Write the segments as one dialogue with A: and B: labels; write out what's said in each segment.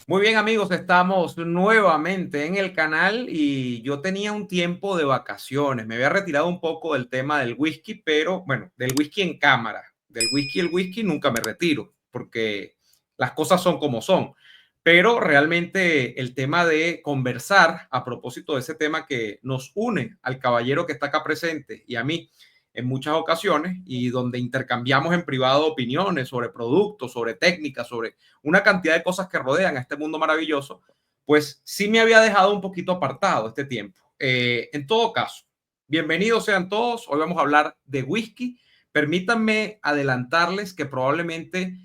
A: Muy bien, amigos, estamos nuevamente en el canal y yo tenía un tiempo de vacaciones. Me había retirado un poco del tema del whisky, pero bueno, del whisky en cámara. Del whisky, el whisky nunca me retiro porque las cosas son como son. Pero realmente el tema de conversar a propósito de ese tema que nos une al caballero que está acá presente y a mí en muchas ocasiones y donde intercambiamos en privado opiniones sobre productos, sobre técnicas, sobre una cantidad de cosas que rodean a este mundo maravilloso, pues sí me había dejado un poquito apartado este tiempo. En todo caso, bienvenidos sean todos. Hoy vamos a hablar de whisky. Permítanme adelantarles que probablemente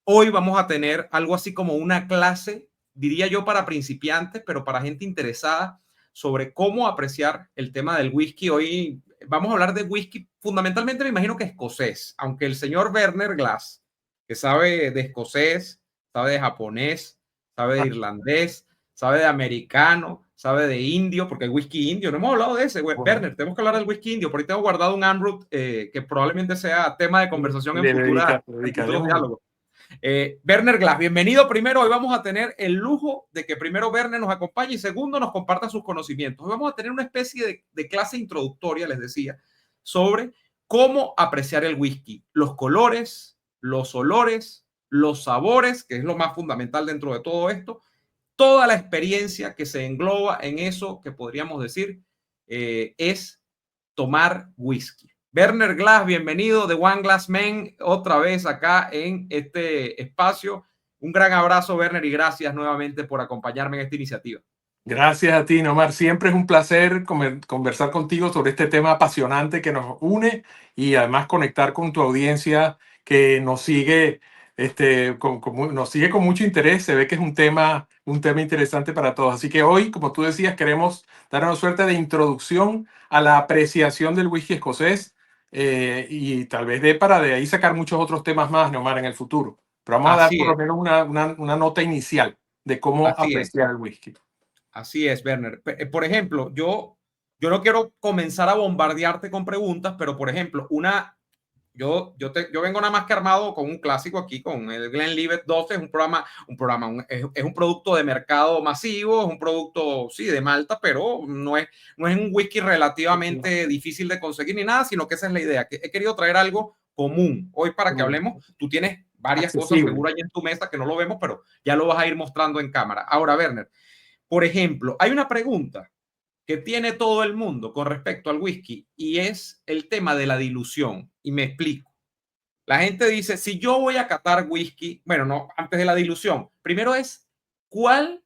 A: hoy vamos a tener algo así como una clase, diría yo, para principiantes, pero para gente interesada sobre cómo apreciar el tema del whisky. Hoy vamos a hablar de whisky, fundamentalmente me imagino que escocés, aunque el señor Werner Glass, que sabe de escocés, sabe de japonés, sabe de irlandés, sabe de americano, sabe de indio, porque hay whisky indio. No hemos hablado de ese,
B: Bueno,
A: Werner, tenemos que hablar del whisky indio. Por ahí tengo guardado un Amrut que probablemente sea tema de conversación
B: le
A: en futuros
B: dedicaremos
A: diálogos. Werner Glass, bienvenido primero. Hoy vamos a tener el lujo de que primero Werner nos acompañe y segundo nos comparta sus conocimientos. Hoy vamos a tener una especie de clase introductoria, les decía, sobre cómo apreciar el whisky, los colores, los olores, los sabores, que es lo más fundamental dentro de todo esto, toda la experiencia que se engloba en eso que podríamos decir es tomar whisky. Werner Glass, bienvenido de One Glass Men otra vez acá en este espacio. Un gran abrazo, Werner, y gracias nuevamente por acompañarme en esta iniciativa.
B: Gracias a ti, Nomar. Siempre es un placer conversar contigo sobre este tema apasionante que nos une y además conectar con tu audiencia que nos sigue, nos sigue con mucho interés. Se ve que es un tema interesante para todos. Así que hoy, como tú decías, queremos dar una suerte de introducción a la apreciación del whisky escocés y tal vez para de ahí sacar muchos otros temas más, Nomar, en el futuro. Pero vamos a dar
A: Así
B: por lo
A: es,
B: menos una nota inicial de cómo
A: así es.
B: apreciar el whisky.
A: Así es, Werner. Por ejemplo, yo no quiero comenzar a bombardearte con preguntas, pero por ejemplo, yo vengo nada más que armado con un clásico aquí, con el Glenlivet 12, es es un producto de mercado masivo, es un producto, sí, de Malta, pero no es un whisky relativamente difícil de conseguir ni nada, sino que esa es la idea, que he querido traer algo común. Hoy para que hablemos, tú tienes varias cosas
B: Accesible.
A: seguras ahí en tu mesa que no lo vemos, pero ya lo vas a ir mostrando en cámara. Ahora, Werner, por ejemplo, hay una pregunta que tiene todo el mundo con respecto al whisky y es el tema de la dilución. Y me explico. La gente dice, si yo voy a catar whisky, bueno, no, antes de la dilución, primero es, ¿cuál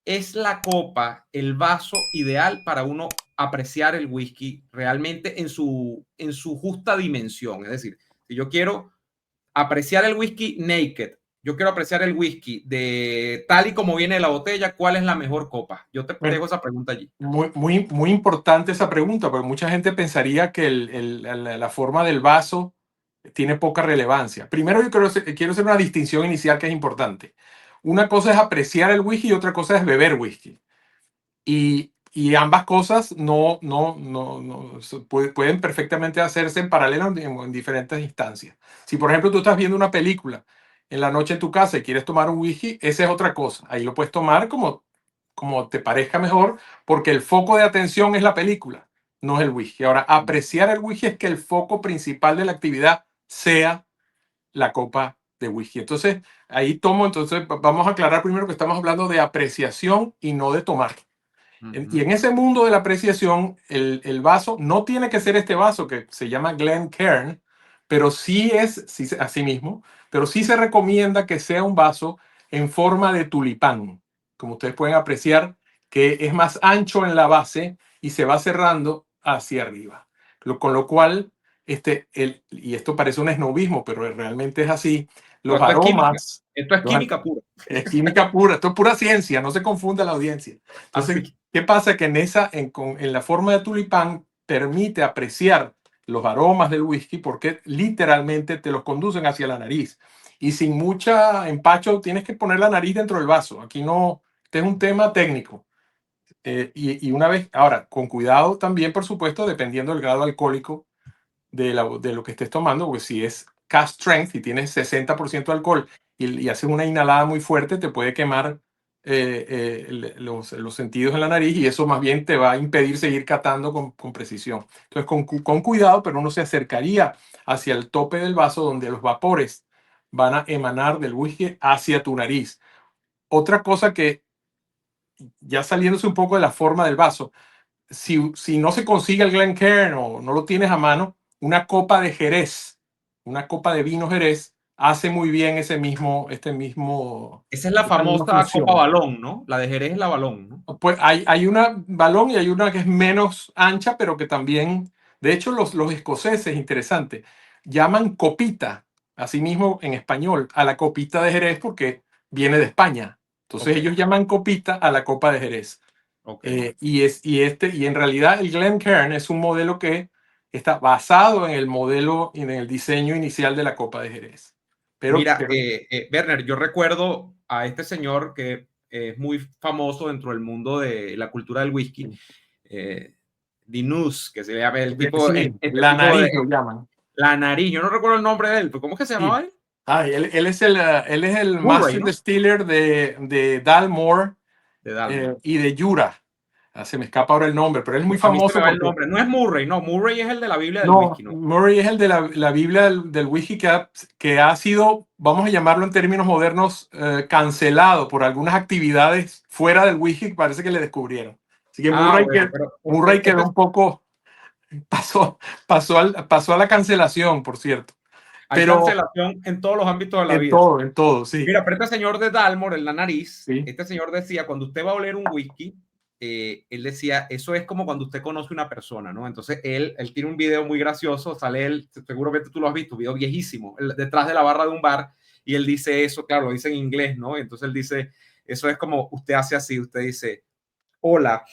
A: es la copa, el vaso ideal para uno apreciar el whisky realmente en su justa dimensión? Es decir, si yo quiero apreciar el whisky naked, yo quiero apreciar el whisky de tal y como viene de la botella, ¿cuál es la mejor copa? Yo te
B: Bueno,
A: dejo esa pregunta allí.
B: muy importante esa pregunta, porque mucha gente pensaría que la forma del vaso tiene poca relevancia. Primero, quiero hacer una distinción inicial que es importante. Una cosa es apreciar el whisky y otra cosa es beber whisky. Y ambas cosas pueden perfectamente hacerse en paralelo en diferentes instancias. Si, por ejemplo, tú estás viendo una película en la noche en tu casa y quieres tomar un whisky, esa es otra cosa. Ahí lo puedes tomar como te parezca mejor, porque el foco de atención es la película, no es el whisky. Ahora, apreciar el whisky es que el foco principal de la actividad sea la copa de whisky. Entonces, vamos a aclarar primero que estamos hablando de apreciación y no de tomar. Y en ese mundo de la apreciación, el vaso no tiene que ser este vaso que se llama Glencairn, pero sí, así mismo, pero sí se recomienda que sea un vaso en forma de tulipán, como ustedes pueden apreciar, que es más ancho en la base y se va cerrando hacia arriba. Con lo cual, y esto parece un esnobismo, pero realmente es así,
A: Pero
B: los aromas,
A: esto es
B: los,
A: química pura.
B: es química pura, esto es pura ciencia, no se confunda la audiencia. Entonces,
A: Así.
B: ¿qué pasa? Que en la forma de tulipán permite apreciar los aromas del whisky porque literalmente te los conducen hacia la nariz. Y sin mucha empacho tienes que poner la nariz dentro del vaso. Aquí no, este es un tema técnico. Y una vez, ahora, con cuidado también, por supuesto, dependiendo del grado alcohólico de lo que estés tomando, pues si es cask strength y tienes 60% de alcohol y haces una inhalada muy fuerte, te puede quemar los sentidos en la nariz y eso más bien te va a impedir seguir catando con precisión. Entonces, con cuidado, pero uno se acercaría hacia el tope del vaso donde los vapores van a emanar del whisky hacia tu nariz. Otra cosa que, ya saliéndose un poco de la forma del vaso, si no se consigue el Glencairn o no lo tienes a mano, una copa de Jerez, una copa de vino Jerez, hace muy bien
A: Esa es la
B: esta misma
A: famosa copa
B: función.
A: balón, ¿no? La de Jerez es la balón, ¿no?
B: Pues hay una balón y hay una que es menos ancha, pero que también, de hecho, los escoceses, interesante, llaman copita, así mismo en español, a la copita de Jerez porque viene de España. Entonces
A: Ok,
B: ellos llaman copita a la copa de Jerez.
A: ok.
B: Y en realidad el Glencairn es un modelo que está basado en el modelo y en el diseño inicial de la copa de Jerez.
A: Mira,
B: Pero
A: Werner, yo recuerdo a este señor que es muy famoso dentro del mundo de la cultura del whisky, eh, Dinus, que se llama el tipo,
B: sí,
A: este
B: la
A: tipo de
B: nariz lo llaman.
A: la nariz. Yo no recuerdo el nombre de él, pero ¿cómo es que se
B: Sí.
A: llamaba él?
B: Él es el
A: Murray,
B: Master
A: ¿no?
B: Distiller de Dalmore
A: De Dalmor.
B: y de Jura. Se me escapa ahora el nombre, pero él es muy
A: A mí se me
B: famoso
A: va el
B: porque...
A: nombre. No es Murray, no. Murray es el de la Biblia del
B: No,
A: whisky, ¿no?
B: Murray es el de la Biblia del whisky que ha sido, vamos a llamarlo en términos modernos, cancelado por algunas actividades fuera del whisky que parece que le descubrieron. Así que
A: Ah, bueno, pero
B: Murray quedó un poco, pasó a la cancelación, por cierto.
A: hay
B: Pero
A: cancelación en todos los ámbitos de la vida.
B: en todo, sí.
A: Mira, pero este señor de Dalmor en la nariz,
B: Sí,
A: este señor decía, cuando usted va a oler un whisky, él decía, eso es como cuando usted conoce una persona, ¿no? Entonces él tiene un video muy gracioso, sale él, seguramente tú lo has visto, un video viejísimo, detrás de la barra de un bar, y él dice eso, claro, lo dice en inglés, ¿no? Entonces él dice, eso es como usted hace así, usted dice, hola,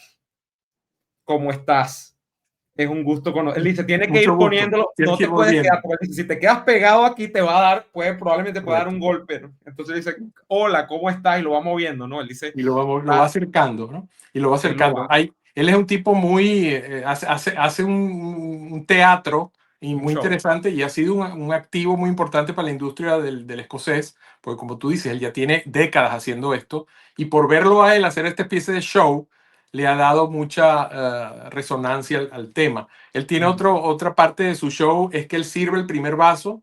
A: ¿cómo estás? Es un gusto conocer. Él dice, tiene que
B: mucho
A: ir
B: gusto.
A: poniéndolo,
B: Tienes
A: no
B: que
A: te
B: ir
A: puedes quedar,
B: volviendo.
A: porque si te quedas pegado aquí te va a dar, probablemente puede dar
B: Correcto.
A: un golpe, ¿no? Entonces dice, hola, ¿cómo estás? Y lo va moviendo, ¿no? Él dice,
B: Y lo va
A: ah,
B: acercando, ¿no? Y lo va
A: él lo
B: acercando.
A: va,
B: Él es un tipo muy, hace un teatro y
A: un
B: muy
A: show.
B: interesante y ha sido un activo muy importante para la industria del escocés, porque como tú dices, él ya tiene décadas haciendo esto y por verlo a él hacer esta especie de show, le ha dado mucha resonancia al tema. Él tiene otra parte de su show, es que él sirve el primer vaso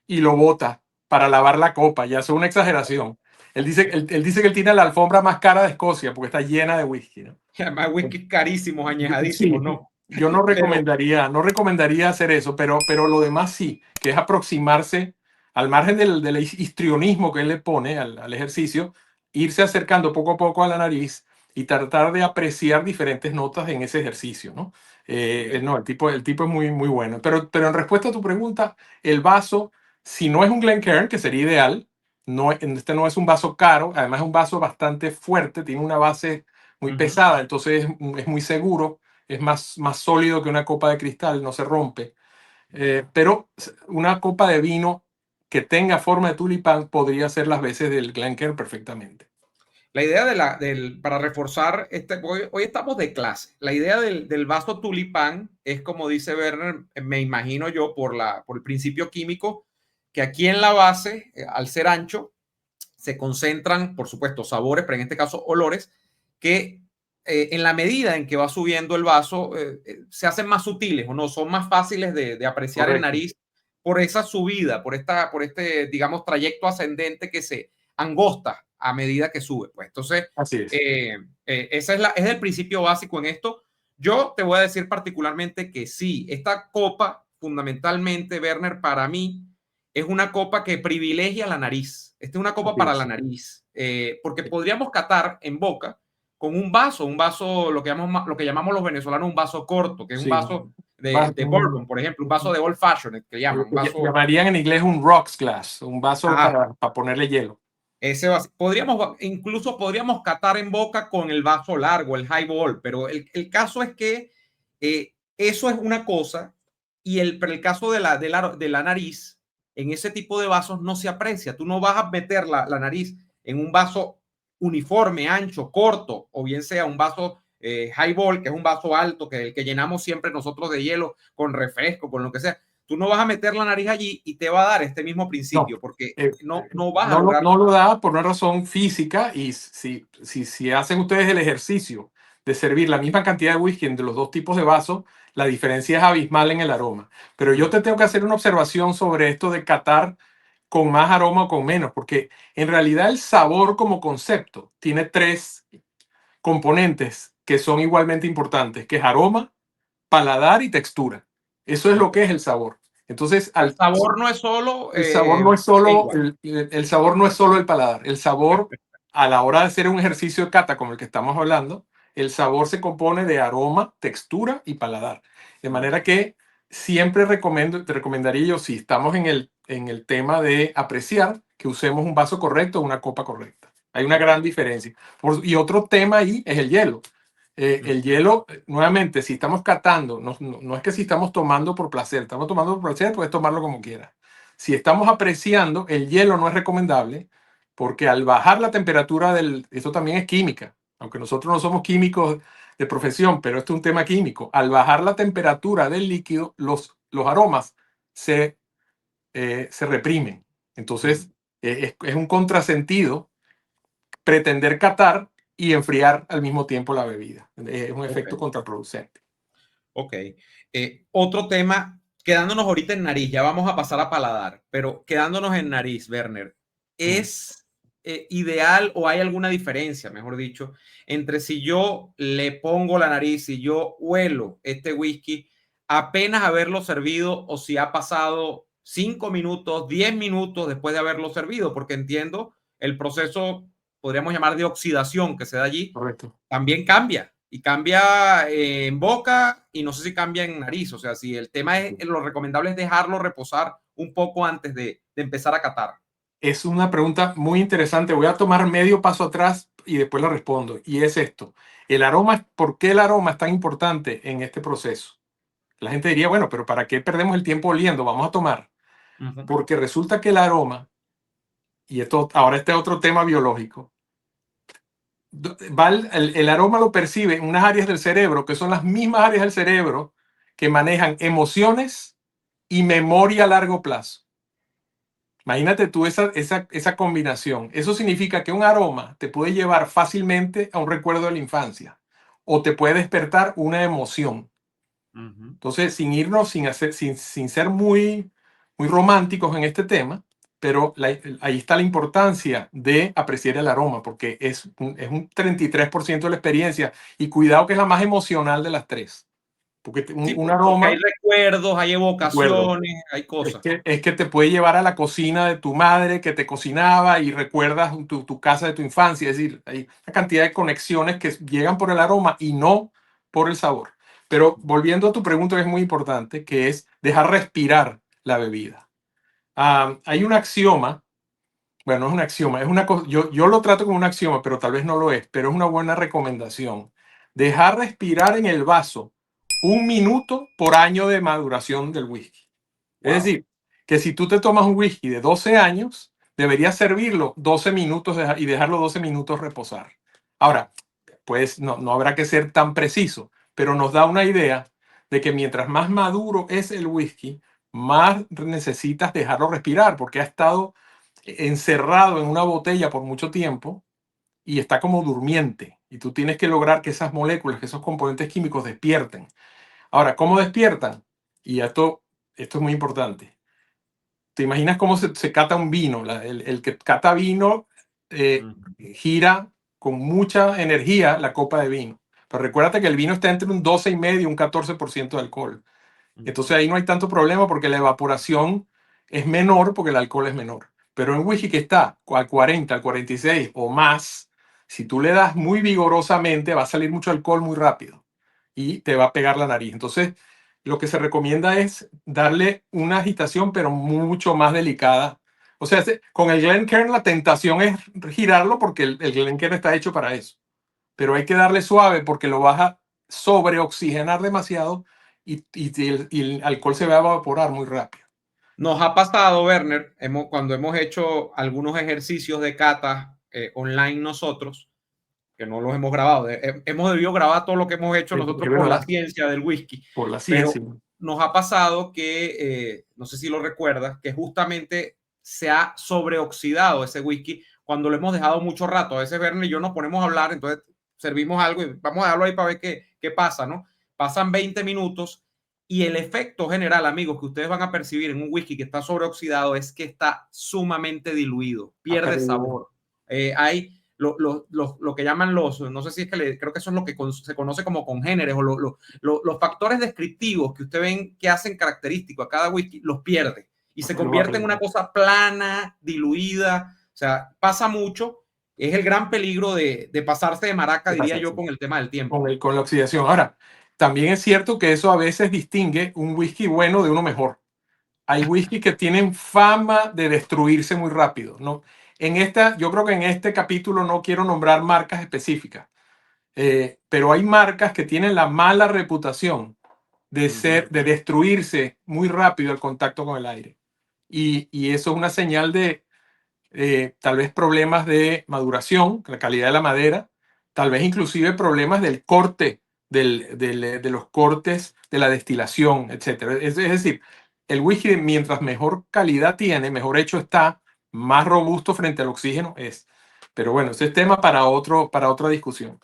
B: y lo bota para lavar la copa. Ya es una exageración. Él dice que él tiene la alfombra más cara de Escocia porque está llena de whisky, ¿no?
A: Además, whisky carísimos, añejadísimos,
B: Sí,
A: ¿no?
B: yo no
A: Pero
B: recomendaría, no recomendaría hacer eso, pero lo demás sí, que es aproximarse al margen del histrionismo que él le pone al ejercicio, irse acercando poco a poco a la nariz y tratar de apreciar diferentes notas en ese ejercicio, ¿no?
A: okay.
B: No, el tipo es muy, muy bueno. Pero en respuesta a tu pregunta, el vaso, si no es un Glencairn, que sería ideal, no, este no es un vaso caro, además es un vaso bastante fuerte, tiene una base muy pesada, entonces es muy seguro, es más sólido que una copa de cristal, no se rompe. Pero una copa de vino que tenga forma de tulipán podría ser las veces del Glencairn perfectamente.
A: La idea para reforzar, hoy estamos de clase, la idea del vaso tulipán es como dice Werner, me imagino yo por el principio químico, que aquí en la base, al ser ancho, se concentran, por supuesto, sabores, pero en este caso olores, que en la medida en que va subiendo el vaso, se hacen más sutiles o no, son más fáciles de apreciar en
B: Correcto.
A: nariz por esa subida, por este, digamos, trayecto ascendente que se angosta a medida que sube. Pues entonces,
B: Así es.
A: esa es el principio básico en esto. Yo te voy a decir particularmente que sí, esta copa, fundamentalmente, Werner, para mí, es una copa que privilegia la nariz. Esta es una copa
B: Así
A: para la
B: es.
A: nariz, porque podríamos catar en boca con un vaso, lo que llamamos los venezolanos un vaso corto, que es un
B: Sí.
A: vaso
B: Va-
A: de bourbon, por ejemplo, un vaso de old fashion, que llaman, un vaso,
B: Llamarían en inglés un rocks glass, un vaso
A: ajá,
B: para ponerle hielo.
A: ese vaso. Incluso podríamos catar en boca con el vaso largo, el highball, pero el caso es que eso es una cosa y pero el caso de la nariz, en ese tipo de vasos no se aprecia. Tú no vas a meter la nariz en un vaso uniforme, ancho, corto, o bien sea un vaso highball, que es un vaso alto, que el que llenamos siempre nosotros de hielo, con refresco, con lo que sea. tú no vas a meter la nariz allí y te va a dar este mismo
B: No,
A: principio, porque
B: eh,
A: no vas a
B: no,
A: lograr.
B: no lo da por una razón física y si hacen ustedes el ejercicio de servir la misma cantidad de whisky entre los dos tipos de vasos, la diferencia es abismal en el aroma. Pero yo te tengo que hacer una observación sobre esto de catar con más aroma o con menos, porque en realidad el sabor como concepto tiene tres componentes que son igualmente importantes, que es aroma, paladar y textura. Eso es lo
A: Okay.
B: que es el sabor. Entonces,
A: El sabor no es solo
B: el sabor no es solo
A: lengua.
B: el sabor no es solo el paladar. El sabor, a la hora de hacer un ejercicio de cata como el que estamos hablando, el sabor se compone de aroma, textura y paladar. De manera
A: Okay.
B: que siempre te recomendaría yo, si estamos en el tema de apreciar, que usemos un vaso correcto o una copa correcta. Hay una
A: Okay.
B: gran diferencia. Y otro tema ahí es el hielo. El hielo, nuevamente, si estamos catando, no es que si estamos tomando por placer, estamos tomando por placer, puedes tomarlo como quieras. Si estamos apreciando, el hielo no es recomendable porque al bajar la temperatura esto también es química, aunque nosotros no somos químicos de profesión, pero esto es un tema químico. Al bajar la temperatura del líquido, los aromas se reprimen. Entonces, es un contrasentido pretender catar y enfriar al mismo tiempo la bebida. Es un efecto
A: Okay.
B: contraproducente.
A: Ok. Otro tema, quedándonos ahorita en nariz, ya vamos a pasar a paladar, pero quedándonos en nariz, Werner,
B: Mm.
A: ¿es ideal o hay alguna diferencia, mejor dicho, entre si yo le pongo la nariz, si yo huelo este whisky apenas haberlo servido o si ha pasado 5 minutos, 10 minutos después de haberlo servido? Porque entiendo el proceso, podríamos llamar de oxidación que se da allí,
B: Correcto.
A: también cambia y cambia en boca y no sé si cambia en nariz. O sea, si el tema es, lo recomendable es dejarlo reposar un poco antes de empezar a catar.
B: Es una pregunta muy interesante. Voy a tomar medio paso atrás y después la respondo. Y es esto. El aroma, ¿por qué el aroma es tan importante en este proceso? La gente diría, bueno, pero ¿para qué perdemos el tiempo oliendo? Vamos a tomar.
A: Uh -huh.
B: Porque resulta que el aroma, y esto ahora este otro tema biológico, el aroma lo percibe en unas áreas del cerebro que son las mismas áreas del cerebro que manejan emociones y memoria a largo plazo. Imagínate tú esa combinación. Eso significa que un aroma te puede llevar fácilmente a un recuerdo de la infancia o te puede despertar una emoción.
A: Uh -huh.
B: Entonces, sin irnos, sin ser muy románticos en este tema, pero ahí está la importancia de apreciar el aroma, porque es un 33% de la experiencia y cuidado que es la más emocional de las tres, porque
A: Sí,
B: un
A: porque hay
B: aroma,
A: recuerdos, hay
B: recuerdo,
A: evocaciones, hay cosas.
B: es que te puede llevar a la cocina de tu madre que te cocinaba y recuerdas tu casa de tu infancia. Es decir, hay una cantidad de conexiones que llegan por el aroma y no por el sabor. Pero volviendo a tu pregunta que es muy importante, que es dejar respirar la bebida. Hay un axioma, bueno, no es un axioma, yo lo trato como un axioma, pero tal vez no lo es, pero es una buena recomendación. Dejar respirar en el vaso 1 minuto por año de maduración del whisky. Es
A: Wow.
B: decir, que si tú te tomas un whisky de 12 años, deberías servirlo 12 minutos y dejarlo 12 minutos reposar. Ahora, pues no habrá que ser tan preciso, pero nos da una idea de que mientras más maduro es el whisky, más necesitas dejarlo respirar, porque ha estado encerrado en una botella por mucho tiempo y está como durmiente. Y tú tienes que lograr que esas moléculas, que esos componentes químicos despierten. Ahora, ¿cómo despiertan? Y esto es muy importante. ¿Te imaginas cómo se cata un vino? El que cata vino
A: Uh
B: gira con mucha energía la copa de vino. Pero recuérdate que el vino está entre un 12,5 y un 14% de alcohol.
A: -huh.
B: Entonces ahí no hay tanto problema porque la evaporación es menor porque el alcohol es menor. Pero en whisky que está al 40, al 46 o más, si tú le das muy vigorosamente, va a salir mucho alcohol muy rápido y te va a pegar la nariz. Entonces, lo que se recomienda es darle una agitación, pero mucho más delicada. O sea, con el Glencairn la tentación es girarlo porque el Glencairn está hecho para eso. Pero hay que darle suave porque lo vas a sobreoxigenar demasiado y el alcohol se va a evaporar muy rápido.
A: Nos ha pasado, Werner, cuando hemos hecho algunos ejercicios de cata online nosotros, que no los hemos grabado. Hemos debido grabar todo lo que hemos hecho
B: Es
A: nosotros por la
B: verdad,
A: ciencia del whisky,
B: por la
A: pero
B: ciencia.
A: nos ha pasado que, no sé si lo recuerdas, que justamente se ha sobreoxidado ese whisky cuando lo hemos dejado mucho rato. A veces Werner y yo nos ponemos a hablar, entonces servimos algo y vamos a dejarlo ahí para ver qué pasa, ¿no? Pasan 20 minutos y el efecto general, amigos, que ustedes van a percibir en un whisky que está sobreoxidado es que está sumamente diluido, pierde sabor. Hay lo que llaman no sé si es que creo que eso es lo que se conoce como congéneres o los factores descriptivos que usted ven que hacen característico a cada whisky, los pierde y se convierte en una cosa plana, diluida. O sea, pasa mucho. Es el gran peligro de pasarse de maraca, diría yo, con el tema del tiempo.
B: Con la oxidación. Ahora, también es cierto que eso a veces distingue un whisky bueno de uno mejor. Hay whisky que tienen fama de destruirse muy rápido, ¿no? Yo creo que en este capítulo no quiero nombrar marcas específicas, pero hay marcas que tienen la mala reputación de destruirse muy rápido al contacto con el aire. Y eso es una señal de tal vez problemas de maduración, la calidad de la madera, tal vez inclusive problemas del corte, de los cortes de la destilación, etcétera. Es decir, el whisky, mientras mejor calidad tiene, mejor hecho está, más robusto frente al oxígeno es. Pero bueno, ese es tema para otra discusión.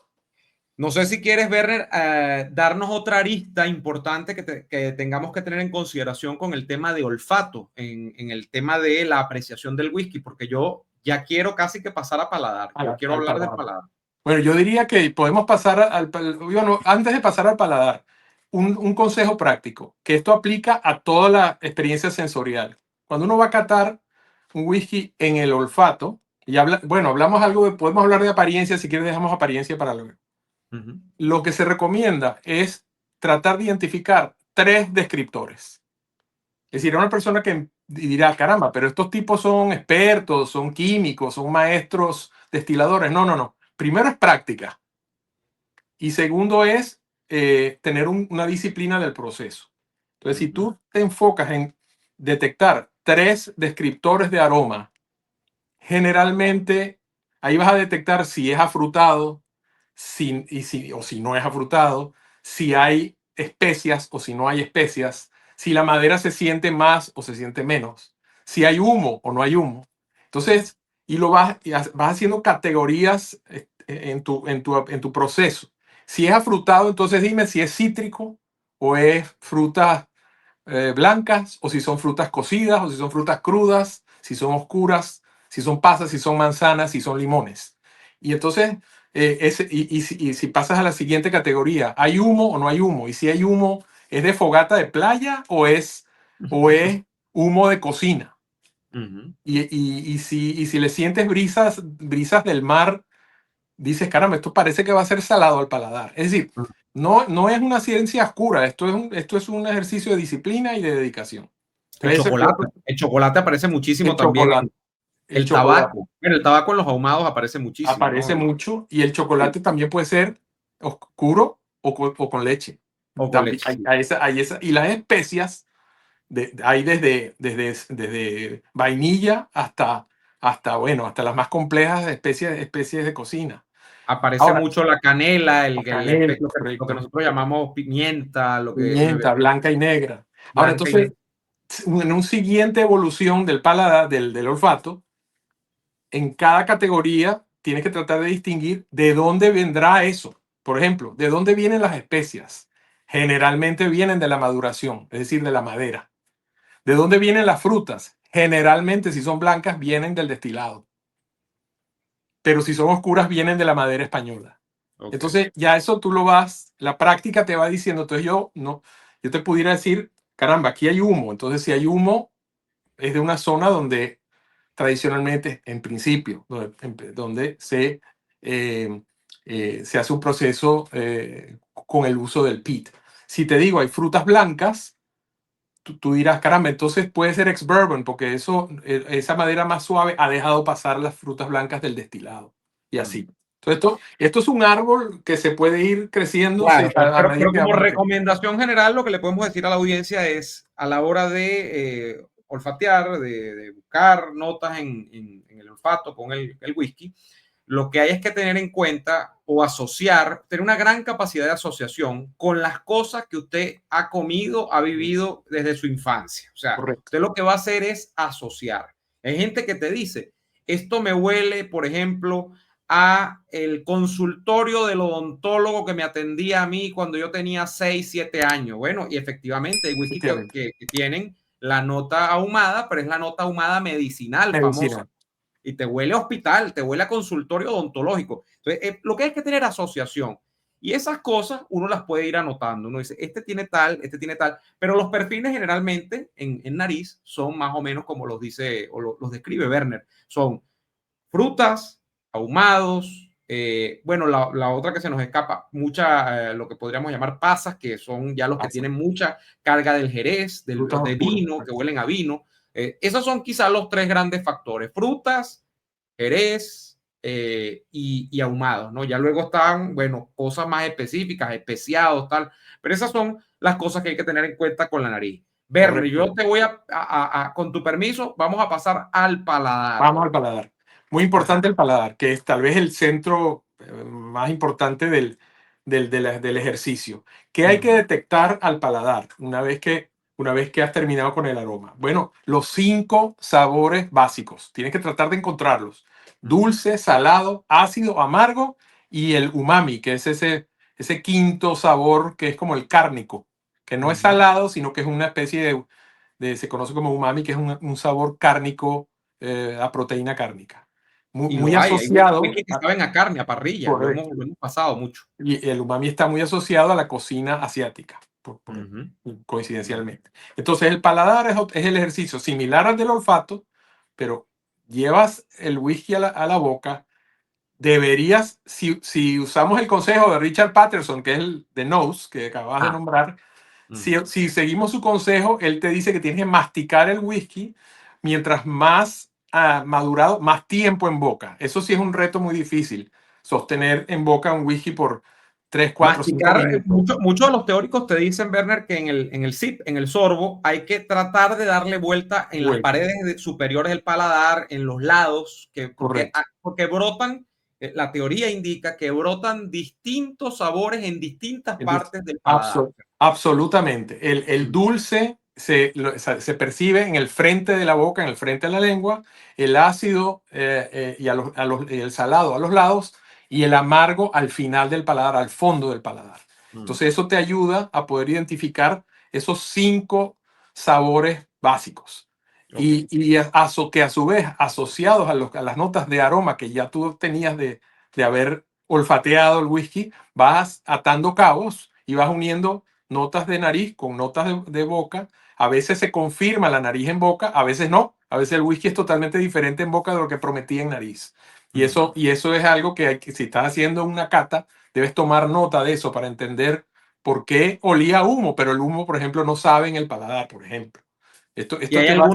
A: No sé si quieres, Werner, darnos otra arista importante que tengamos que tener en consideración con el tema de olfato, en el tema de la apreciación del whisky, porque yo ya quiero casi que pasar a paladar. Yo quiero hablar del paladar.
B: Bueno, yo diría que podemos pasar bueno, antes de pasar al paladar, un consejo práctico, que esto aplica a toda la experiencia sensorial. Cuando uno va a catar un whisky en el olfato, bueno, podemos hablar de apariencia, si quieres dejamos apariencia para luego. Lo que se recomienda es tratar de identificar 3 descriptores. Es decir, a una persona que dirá, caramba, pero estos tipos son expertos, son químicos, son maestros destiladores. No, no, no. Primero es práctica. Y segundo es tener una disciplina del proceso. Entonces, si tú te enfocas en detectar 3 descriptores de aroma, generalmente ahí vas a detectar si es afrutado, o si no es afrutado, si hay especias o si no hay especias, si la madera se siente más o se siente menos, si hay humo o no hay humo. Entonces, vas haciendo categorías en tu proceso. Si es afrutado, entonces dime si es cítrico o es frutas blancas, o si son frutas cocidas, o si son frutas crudas, si son oscuras, si son pasas, si son manzanas, si son limones. Y entonces, si pasas a la siguiente categoría, ¿hay humo o no hay humo? Y si hay humo, ¿es de fogata de playa o es humo de cocina? Y si le sientes brisas del mar, dices, caramba, esto parece que va a ser salado al paladar. Es decir, no es una ciencia oscura, esto es un ejercicio de disciplina y de dedicación.
A: El chocolate aparece muchísimo
B: El
A: también.
B: chocolate. El
A: El
B: chocolate
A: tabaco. Bueno, el tabaco en los ahumados aparece muchísimo,
B: aparece
A: ¿no?
B: mucho y el chocolate también puede ser oscuro o con leche.
A: O con
B: También
A: leche.
B: y las especias, hay desde vainilla hasta las más complejas especies de cocina.
A: Aparece
B: Ahora,
A: mucho la canela,
B: canela,
A: lo que
B: correcto.
A: nosotros llamamos pimienta, lo que
B: Pimienta blanca y negra. Ahora,
A: blanca y
B: entonces,
A: negra.
B: en un siguiente evolución del paladar, del olfato, en cada categoría tienes que tratar de distinguir de dónde vendrá eso. Por ejemplo, ¿de dónde vienen las especias? Generalmente vienen de la maduración, es decir, de la madera. ¿De dónde vienen las frutas? Generalmente, si son blancas, vienen del destilado. Pero si son oscuras, vienen de la madera española.
A: Okay.
B: Entonces, ya eso la práctica te va diciendo. Entonces, yo te pudiera decir, caramba, aquí hay humo. Entonces, si hay humo, es de una zona donde tradicionalmente, en principio, donde se hace un proceso con el uso del peat. Si te digo, hay frutas blancas, tú dirás, caramba, entonces puede ser ex-bourbon, porque esa madera más suave ha dejado pasar las frutas blancas del destilado. Y así. Entonces, esto es un árbol que se puede ir creciendo
A: Claro,
B: a medida
A: pero
B: que
A: como
B: vamos haciendo.
A: recomendación general, lo que le podemos decir a la audiencia es, a la hora de olfatear, de buscar notas en el olfato con el whisky, lo que hay es que tener en cuenta o asociar, tener una gran capacidad de asociación con las cosas que usted ha comido, ha vivido desde su infancia. O sea,
B: Correcto.
A: usted lo que va a hacer es asociar. Hay gente que te dice, esto me huele, por ejemplo, a el consultorio del odontólogo que me atendía a mí cuando yo tenía 6, 7 años. Bueno, y efectivamente hay whisky que tienen la nota ahumada, pero es la nota ahumada medicinal famosa.
B: Medicina.
A: Y te huele a hospital, te huele a consultorio odontológico. Entonces, lo que hay que tener asociación. Y esas cosas uno las puede ir anotando. Uno dice, este tiene tal, pero los perfiles generalmente en nariz son más o menos como los dice o los describe Werner. Son frutas, ahumados, bueno, la otra que se nos escapa, lo que podríamos llamar pasas, que son ya los que tienen mucha carga del jerez,
B: Frutas
A: de
B: oscuras.
A: vino, que huelen a vino. Esos son quizás los tres grandes factores: frutas, jerez y ahumados, ¿no? Ya luego están, bueno, cosas más específicas, especiados, tal, pero esas son las cosas que hay que tener en cuenta con la nariz. Verne,
B: Correcto.
A: yo te voy con tu permiso, vamos a pasar al paladar.
B: Vamos al paladar. Muy
A: Ajá.
B: importante el paladar, que es tal vez el centro más importante del ejercicio. ¿Qué hay que detectar al paladar una vez que has terminado con el aroma? Bueno, los 5 sabores básicos. Tienes que tratar de encontrarlos. Dulce, salado, ácido, amargo y el umami, que es ese quinto sabor que es como el cárnico, que no es salado, sino que es una especie se conoce como umami, que es un sabor cárnico, a proteína cárnica. Muy,
A: Y
B: muy
A: lo hay
B: asociado,
A: whisky que saben a carne, a parrilla,
B: correcto.
A: lo hemos pasado mucho.
B: Y el umami está muy asociado a la cocina asiática,
A: Ujú.
B: coincidencialmente. Entonces, el paladar es el ejercicio similar al del olfato, pero llevas el whisky a la boca. Deberías, si usamos el consejo de Richard Patterson, que es el de Nose, que acabas de
A: Ah,
B: nombrar, si seguimos su consejo, él te dice que tienes que masticar el whisky mientras más madurado, más tiempo en boca. Eso sí es un reto muy difícil, sostener en boca un whisky por 3, 4, 5
A: masticar,
B: minutos.
A: muchos de los teóricos te dicen, Werner, que en el sip, en el sorbo, hay que tratar de darle vuelta en las
B: Vuelta.
A: paredes superiores del paladar, en los lados,
B: Correcto.
A: porque brotan, la teoría indica que brotan distintos sabores en distintas partes del paladar.
B: Absolutamente. El dulce se percibe en el frente de la boca, en el frente de la lengua, el ácido y el salado a los lados y el amargo al final del paladar, al fondo del paladar. Entonces eso te ayuda a poder identificar esos 5 sabores básicos.
A: Okay.
B: Que a su vez, asociados a las notas de aroma que ya tú tenías de haber olfateado el whisky, vas atando cabos y vas uniendo notas de nariz con notas de boca. A veces se confirma la nariz en boca, a veces no. A veces el whisky es totalmente diferente en boca de lo que prometía en nariz. Y eso es algo si estás haciendo una cata, debes tomar nota de eso para entender por qué olía a humo, pero el humo, por ejemplo, no sabe en el paladar, por ejemplo.
A: Y
B: Esto te va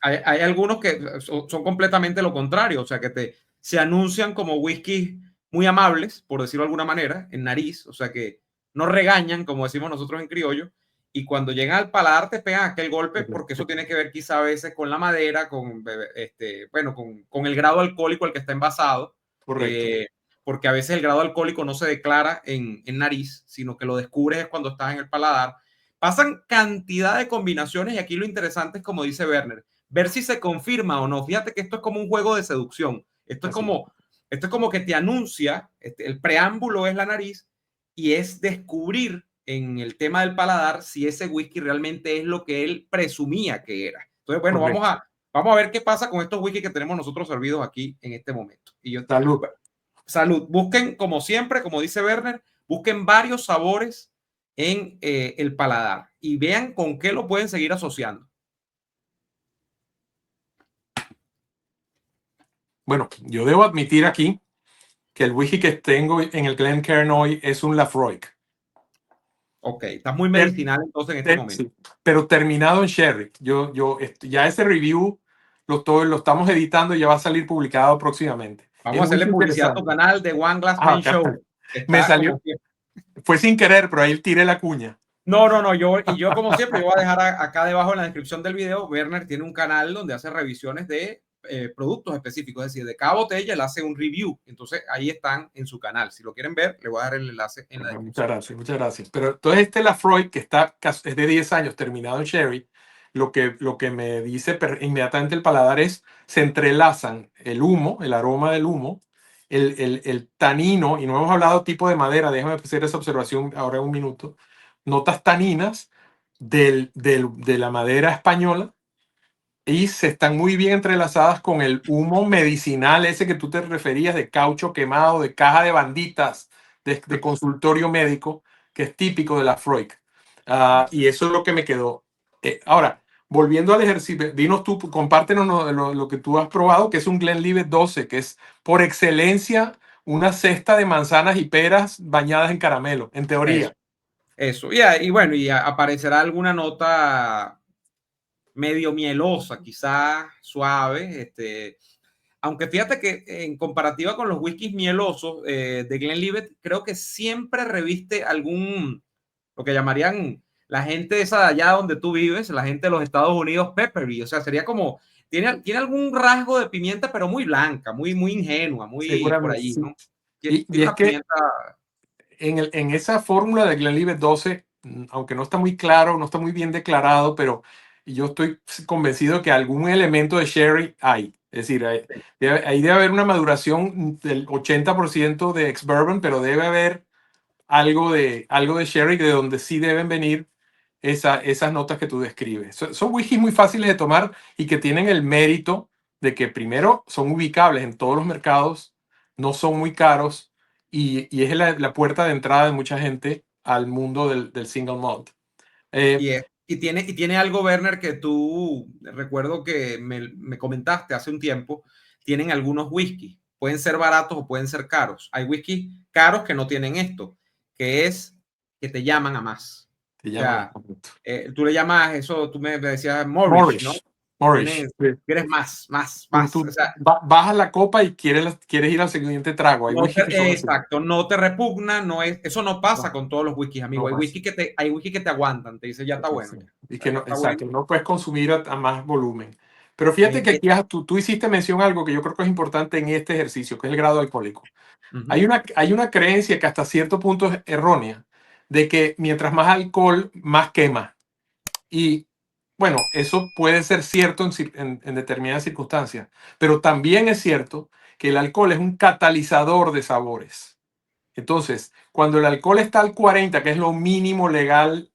B: a...
A: hay algunos que son completamente lo contrario, o sea, se anuncian como whisky muy amables, por decirlo de alguna manera, en nariz, o sea, que no regañan, como decimos nosotros en criollo, y cuando llegan al paladar te pegan aquel golpe, porque eso tiene que ver quizá a veces con la madera, bueno, con el grado alcohólico al que está envasado,
B: Correcto.
A: eh, porque a veces el grado alcohólico no se declara en nariz, sino que lo descubres es cuando estás en el paladar. Pasan cantidad de combinaciones y aquí lo interesante es, como dice Werner, ver si se confirma o no. Fíjate que esto es como un juego de seducción.
B: Así.
A: Esto es como que te anuncia, el preámbulo es la nariz y es descubrir en el tema del paladar si ese whisky realmente es lo que él presumía que era. Entonces, bueno,
B: Correcto.
A: vamos a ver qué pasa con estos whisky que tenemos nosotros servidos aquí en este momento.
B: Salud.
A: Salud. Busquen, como siempre, como dice Werner, busquen varios sabores en el paladar y vean con qué lo pueden seguir asociando.
B: Bueno, yo debo admitir aquí que el whisky que tengo en el Glencairn hoy es un Lafroig.
A: Ok, estás muy
B: Ter-
A: medicinal entonces en este momento.
B: Sí, pero terminado en Sherry. Ya ese review lo estamos editando y ya va a salir publicado próximamente.
A: Vamos
B: Es
A: a
B: un
A: hacerle
B: whisky
A: publicidad a tu
B: interesante.
A: canal de One Glass
B: Ah,
A: Man
B: acá está.
A: Show.
B: Me
A: Está como
B: salió, fue sin querer, pero ahí tiré la cuña.
A: no, yo como siempre, yo voy a dejar acá debajo en la descripción del video, Werner tiene un canal donde hace revisiones de productos específicos, es decir, de cada botella él hace un review. Entonces ahí están en su canal. Si lo quieren ver, le voy a dar el enlace en la
B: Muchas
A: descripción.
B: gracias, muchas gracias. Pero entonces este Lafroy, que es de 10 años, terminado en sherry, lo que me dice inmediatamente el paladar es, se entrelazan el humo, el aroma del humo, el tanino, y no hemos hablado tipo de madera, déjame hacer esa observación ahora en un minuto, notas taninas de la madera española, y se están muy bien entrelazadas con el humo medicinal ese que tú te referías, de caucho quemado, de caja de banditas, de consultorio médico, que es típico de la Freud. Y eso es lo que me quedó. Ahora, volviendo al ejercicio, dinos tú, compártenos lo que tú has probado, que es un Glenlivet 12, que es por excelencia una cesta de manzanas y peras bañadas en caramelo, en
A: Eso,
B: teoría.
A: eso. Y bueno, aparecerá alguna nota medio mielosa, quizá suave, aunque fíjate que en comparativa con los whiskies mielosos de Glenlivet, creo que siempre reviste algún, lo que llamarían la gente esa de allá donde tú vives, la gente de los Estados Unidos, peppery, o sea, sería como, tiene algún rasgo de pimienta, pero muy blanca, muy ingenua, muy por
B: Seguramente,
A: allí,
B: sí.
A: ¿no?
B: Y
A: Tiene
B: es
A: una
B: que
A: pimienta.
B: en esa fórmula de Glenlivet 12, aunque no está muy claro, no está muy bien declarado, pero yo estoy convencido que algún elemento de sherry hay. Es decir, ahí debe haber una maduración del 80% de ex-bourbon, pero debe haber algo de sherry de donde sí deben venir esas notas que tú describes. Son whiskies muy fáciles de tomar y que tienen el mérito de que primero son ubicables en todos los mercados, no son muy caros y es la puerta de entrada de mucha gente al mundo del single malt. Eh,
A: Y tiene algo, Werner, que tú recuerdo que me comentaste hace un tiempo. Tienen algunos whisky, pueden ser baratos o pueden ser caros. Hay whisky caros que no tienen esto, que es que te llaman a más.
B: Se
A: O
B: llaman
A: sea, tú le llamas eso, tú me decías Morris, ¿no?
B: Moorish. Moorish.
A: Tienes, quieres más, más,
B: Tú,
A: más.
B: tú
A: O sea,
B: bajas la copa y quieres ir al siguiente trago. Hay
A: no
B: whisky que son así.
A: exacto, no te repugna, eso no pasa
B: No,
A: con todos los whiskies, amigo.
B: no
A: Hay
B: pasa.
A: whisky que te aguantan, te dice ya está
B: Sí,
A: bueno,
B: sí. Y que
A: ya
B: no,
A: está bueno.
B: exacto, no puedes consumir a más volumen. Pero fíjate
A: Eh,
B: que
A: eh,
B: aquí tú hiciste mención a algo que yo creo que es importante en este ejercicio, que es el grado alcohólico.
A: uh-huh.
B: Hay una creencia que hasta cierto punto es errónea, de que mientras más alcohol, más quema. Y bueno, eso puede ser cierto en determinadas circunstancias, pero también es cierto que el alcohol es un catalizador de sabores. Entonces, cuando el alcohol está al 40, que es lo mínimo legal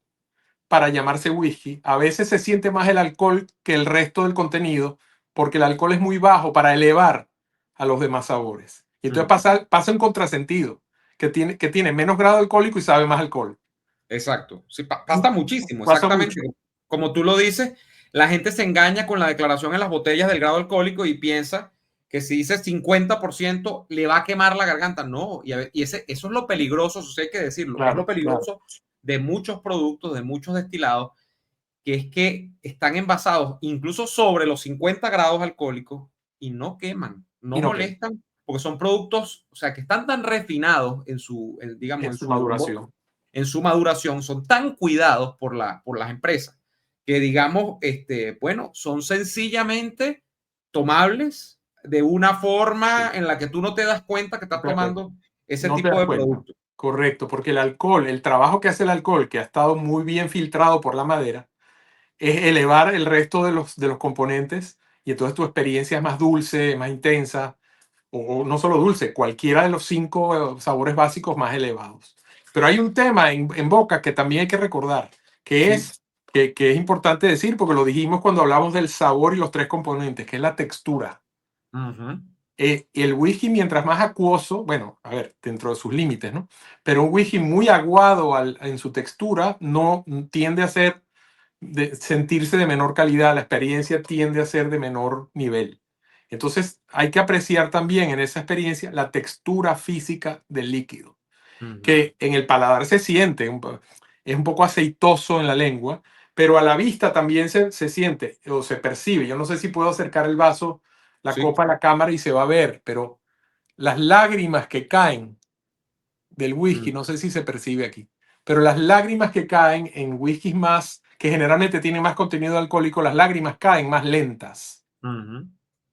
B: para llamarse whisky, a veces se siente más el alcohol que el resto del contenido, porque el alcohol es muy bajo para elevar a los demás sabores. Y entonces pasa un contrasentido, que tiene menos grado alcohólico y sabe más alcohol.
A: Exacto, sí, pasa muchísimo,
B: Pasa
A: exactamente.
B: mucho.
A: Como tú lo dices, la gente se engaña con la declaración en las botellas del grado alcohólico y piensa que si dice 50% le va a quemar la garganta. No, eso es lo peligroso, eso hay que decirlo, es lo
B: Claro, claro.
A: peligroso de muchos productos, de muchos destilados, que es que están envasados incluso sobre los 50 grados alcohólicos y no queman, no
B: Y no que
A: molestan, porque son productos, o sea, que están tan refinados digamos,
B: en su maduración.
A: en su maduración, son tan cuidados por las empresas, que digamos, bueno, son sencillamente tomables de una forma
B: Sí.
A: en la que tú no te das cuenta que estás tomando ese
B: No te
A: tipo
B: das
A: de
B: cuenta.
A: producto.
B: Correcto, porque el alcohol, el trabajo que hace el alcohol, que ha estado muy bien filtrado por la madera, es elevar el resto de los componentes y entonces tu experiencia es más dulce, más intensa, o no solo dulce, cualquiera de los 5 sabores básicos más elevados. Pero hay un tema en boca que también hay que recordar, que
A: Sí.
B: es, que es importante decir, porque lo dijimos cuando hablamos del sabor y los 3 componentes, que es la textura.
A: Uh-huh.
B: El whisky, mientras más acuoso, bueno, a ver, dentro de sus límites, ¿no? Pero un whisky muy aguado en su textura no tiende a sentirse de menor calidad, la experiencia tiende a ser de menor nivel. Entonces, hay que apreciar también en esa experiencia la textura física del líquido,
A: Uh-huh.
B: que en el paladar se siente, es un poco aceitoso en la lengua, pero a la vista también se siente o se percibe. Yo no sé si puedo acercar el vaso, la
A: Sí.
B: copa a la cámara y se va a ver, pero las lágrimas que caen del
A: Uh-huh.
B: whisky, no sé si se percibe aquí, pero las lágrimas que caen en whiskies más, que generalmente tienen más contenido alcohólico, las lágrimas caen más lentas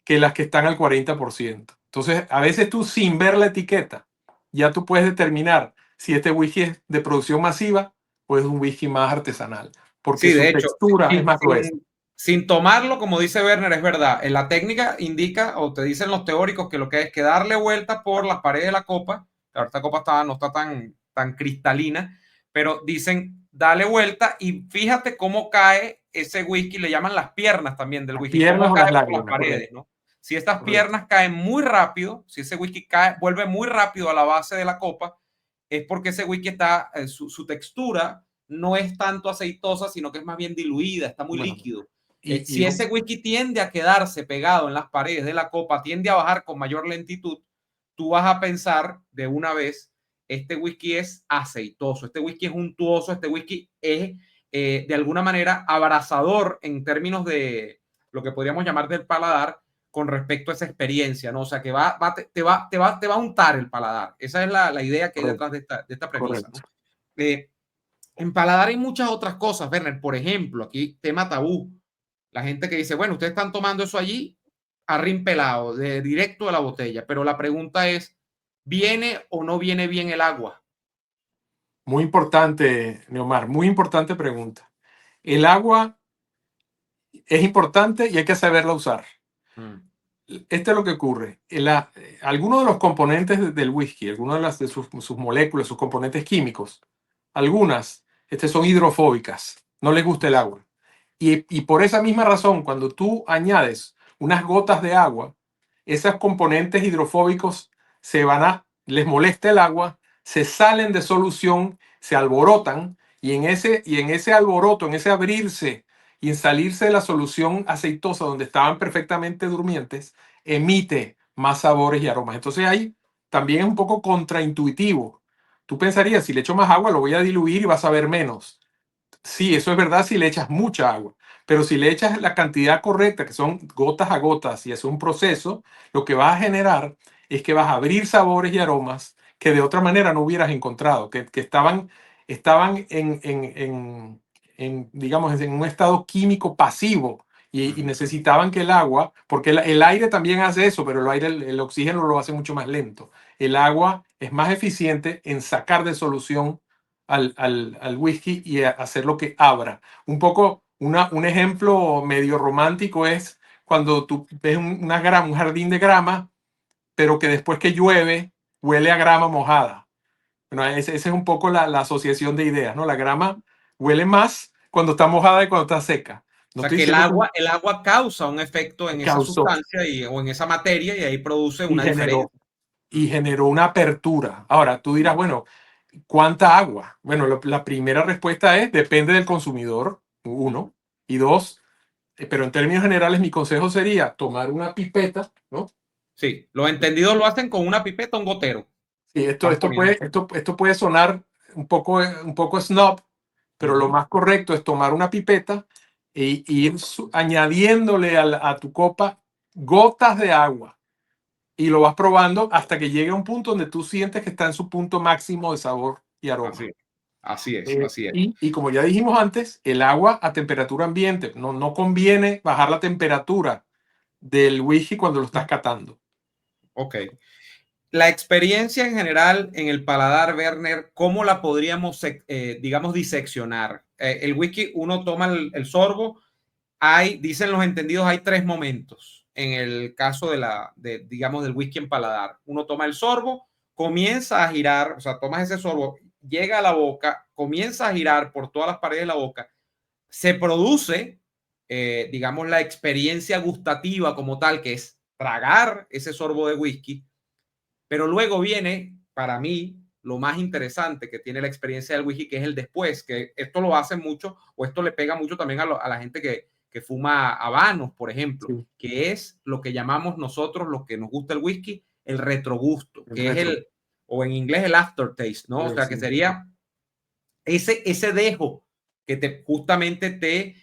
B: que las que están al 40%. Entonces, a veces tú sin ver la etiqueta, ya tú puedes determinar si este whisky es de producción masiva o es un whisky más artesanal, porque
A: Sí,
B: su
A: de hecho,
B: textura es más gruesa.
A: sin tomarlo, como dice Werner, es verdad. En la técnica indica, o te dicen los teóricos, que lo que es que darle vuelta por las paredes de la copa. Claro, esta copa no está tan cristalina, pero dicen, dale vuelta y fíjate cómo cae ese whisky, le llaman las piernas también del
B: Las
A: whisky,
B: piernas
A: cómo
B: o
A: cae
B: las
A: por las
B: lágrimas,
A: paredes,
B: correcto,
A: ¿no? Si estas
B: correcto.
A: piernas caen muy rápido, si ese whisky cae, vuelve muy rápido a la base de la copa, es porque ese whisky está, su textura no es tanto aceitosa, sino que es más bien diluida, está muy
B: Bueno,
A: líquido.
B: y
A: Si ese whisky tiende a quedarse pegado en las paredes de la copa, tiende a bajar con mayor lentitud, tú vas a pensar de una vez, este whisky es aceitoso, este whisky es untuoso, este whisky es de alguna manera abrasador en términos de lo que podríamos llamar del paladar con respecto a esa experiencia, ¿no? O sea, que te va a untar el paladar. Esa es la idea que hay
B: correcto,
A: detrás de esta premisa,
B: correcto.
A: ¿no? En paladar hay muchas otras cosas, Werner. Por ejemplo, aquí tema tabú. La gente que dice, bueno, ustedes están tomando eso allí a rin pelado, de directo de la botella. Pero la pregunta es, ¿viene o no viene bien el agua?
B: Muy importante, Neomar, muy importante pregunta. El agua es importante y hay que saberla usar.
A: Mm.
B: Esto es lo que ocurre. Algunos de los componentes del whisky, algunas de sus moléculas, sus componentes químicos, algunas son hidrofóbicas, no les gusta el agua. Y por esa misma razón, cuando tú añades unas gotas de agua, esos componentes hidrofóbicos les molesta el agua, se salen de solución, se alborotan, y en ese alboroto, en ese abrirse y en salirse de la solución aceitosa donde estaban perfectamente durmientes, emite más sabores y aromas. Entonces ahí también es un poco contraintuitivo. Tú pensarías, si le echo más agua, lo voy a diluir y vas a ver menos. Sí, eso es verdad si le echas mucha agua, pero si le echas la cantidad correcta, que son gotas a gotas, y es un proceso, lo que vas a generar es que vas a abrir sabores y aromas que de otra manera no hubieras encontrado, que estaban digamos, en un estado químico pasivo y necesitaban que el agua, porque el aire también hace eso, pero el oxígeno lo hace mucho más lento. El agua es más eficiente en sacar de solución al whisky y hacer lo que abra. Un poco, un ejemplo medio romántico es cuando tú ves un jardín de grama, pero que después que llueve huele a grama mojada. Bueno, esa es un poco la asociación de ideas, ¿no? La grama huele más cuando está mojada y cuando está seca.
A: O
B: No
A: sea,
B: estoy
A: que
B: diciendo
A: el agua causa un efecto
B: que
A: en esa
B: causó
A: sustancia o en esa materia y ahí produce
B: y
A: una
B: generó,
A: diferencia.
B: y generó una apertura. Ahora, tú dirás, bueno, ¿cuánta agua? Bueno, la primera respuesta es, depende del consumidor, uno, y dos, pero en términos generales mi consejo sería tomar una pipeta, ¿no?
A: Sí, los entendidos lo hacen con una pipeta, un gotero.
B: Y
A: Van poniendo.
B: esto puede sonar un poco snob, pero lo más correcto es tomar una pipeta e ir añadiéndole a tu copa gotas de agua y lo vas probando hasta que llegue a un punto donde tú sientes que está en su punto máximo de sabor y
A: Así
B: aroma.
A: es, así es, así es.
B: Y como ya dijimos antes, el agua a temperatura ambiente, no conviene bajar la temperatura del whisky cuando lo estás catando.
A: Ok. La experiencia en general en el paladar, Werner, ¿cómo la podríamos, digamos, diseccionar? El whisky, uno toma el sorbo, dicen los entendidos, hay tres momentos en el caso digamos, del whisky en paladar. Uno toma el sorbo, comienza a girar, o sea, tomas ese sorbo, llega a la boca, comienza a girar por todas las paredes de la boca, se produce, digamos, la experiencia gustativa como tal, que es tragar ese sorbo de whisky, pero luego viene, para mí, lo más interesante que tiene la experiencia del whisky, que es el después, que esto lo hace mucho, o esto le pega mucho también a la gente que fuma habanos, por ejemplo,
B: Sí,
A: que es lo que llamamos nosotros, los que nos gusta el whisky, el retrogusto,
B: el
A: que es
B: retro.
A: o en inglés el aftertaste, ¿no? O sea, que
B: Sí,
A: sería ese dejo que justamente te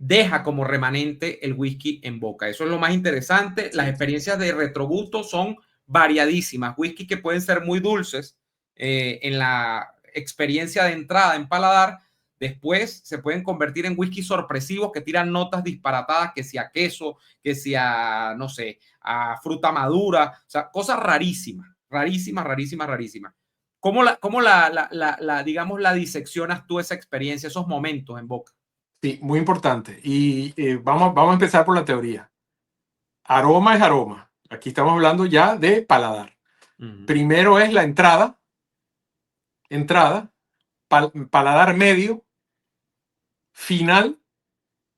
A: deja como remanente el whisky en boca. Eso es lo más interesante. Las
B: sí,
A: experiencias de retrogusto son variadísimas. Whisky que pueden ser muy dulces en la experiencia de entrada en paladar, después se pueden convertir en whisky sorpresivos que tiran notas disparatadas, que sea queso, que sea, no sé, a fruta madura, o sea, cosas rarísimas, rarísimas, rarísimas, rarísimas. ¿Cómo digamos, la diseccionas tú esa experiencia, esos momentos en boca?
B: Sí, muy importante. Y vamos a empezar por la teoría. Aroma es aroma. Aquí estamos hablando ya de paladar. Primero es la entrada, paladar medio, final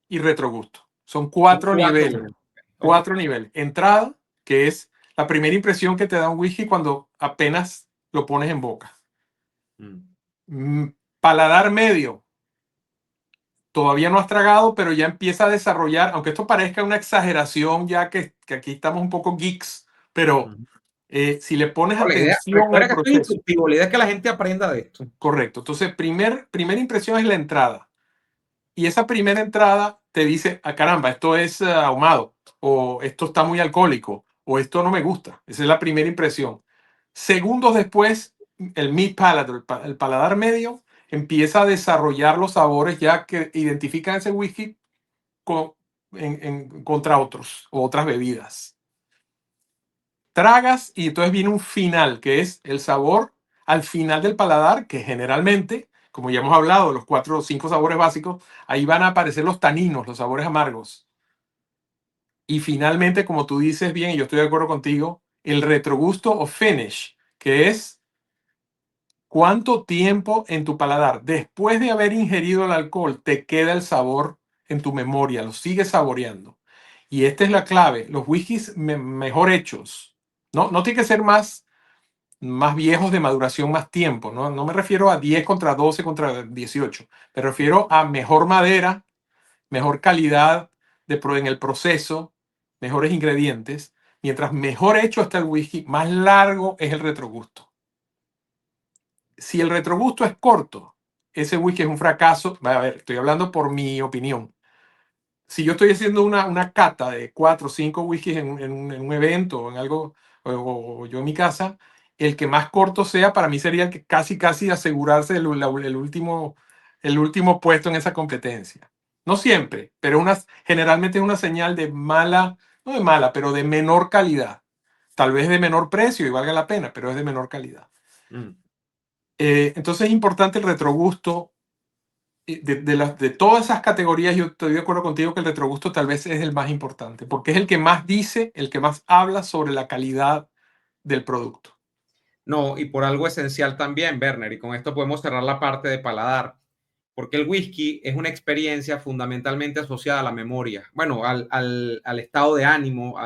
B: y retrogusto. Son
A: Son
B: cuatro
A: cuatro.
B: niveles.
A: Ok.
B: Cuatro niveles. Entrada, que es la primera impresión que te da un whisky cuando apenas lo pones en boca. Paladar medio. Todavía no has tragado, pero ya empieza a desarrollar, aunque esto parezca una exageración, ya que aquí estamos un poco geeks, pero si le pones
A: No, la idea,
B: atención
A: recuerda
B: al
A: que esto es
B: proceso,
A: instructivo, la idea es que la gente aprenda de esto.
B: correcto. Entonces, primera impresión es la entrada. Y esa primera entrada te dice, ah, caramba, esto es ahumado, o esto está muy alcohólico, o esto no me gusta. Esa es la primera impresión. Segundos después, el mid palate, el paladar medio, empieza a desarrollar los sabores ya que identifican ese whisky con, contra otros o otras bebidas. Tragas y entonces viene un final, que es el sabor al final del paladar, que generalmente, como ya hemos hablado, los 4 o 5 sabores básicos, ahí van a aparecer los taninos, los sabores amargos. Y finalmente, como tú dices bien, y yo estoy de acuerdo contigo, el retrogusto o finish, que es cuánto tiempo en tu paladar, después de haber ingerido el alcohol, te queda el sabor en tu memoria, lo sigues saboreando. Y esta es la clave, los whiskies mejor hechos, no tiene que ser más viejos de maduración, más tiempo, no me refiero a 10 contra 12 contra 18, me refiero a mejor madera, mejor calidad en el proceso, mejores ingredientes. Mientras mejor hecho está el whisky, más largo es el retrogusto. Si el retrogusto es corto, ese whisky es un fracaso. A ver, estoy hablando por mi opinión. Si yo estoy haciendo una cata de 4 o 5 whiskies en un evento o en algo, o yo en mi casa, el que más corto sea, para mí sería el que casi asegurarse el último puesto en esa competencia. No siempre, pero generalmente es una señal de mala, no de mala, pero de menor calidad. Tal vez de menor precio y valga la pena, pero es de menor calidad. Entonces es importante el retrogusto. De todas esas categorías, yo estoy de acuerdo contigo que el retrogusto tal vez es el más importante, porque es el que más dice, el que más habla sobre la calidad del producto.
A: No, y por algo esencial también, Werner, y con esto podemos cerrar la parte de paladar, porque el whisky es una experiencia fundamentalmente asociada a la memoria, bueno, al estado de ánimo,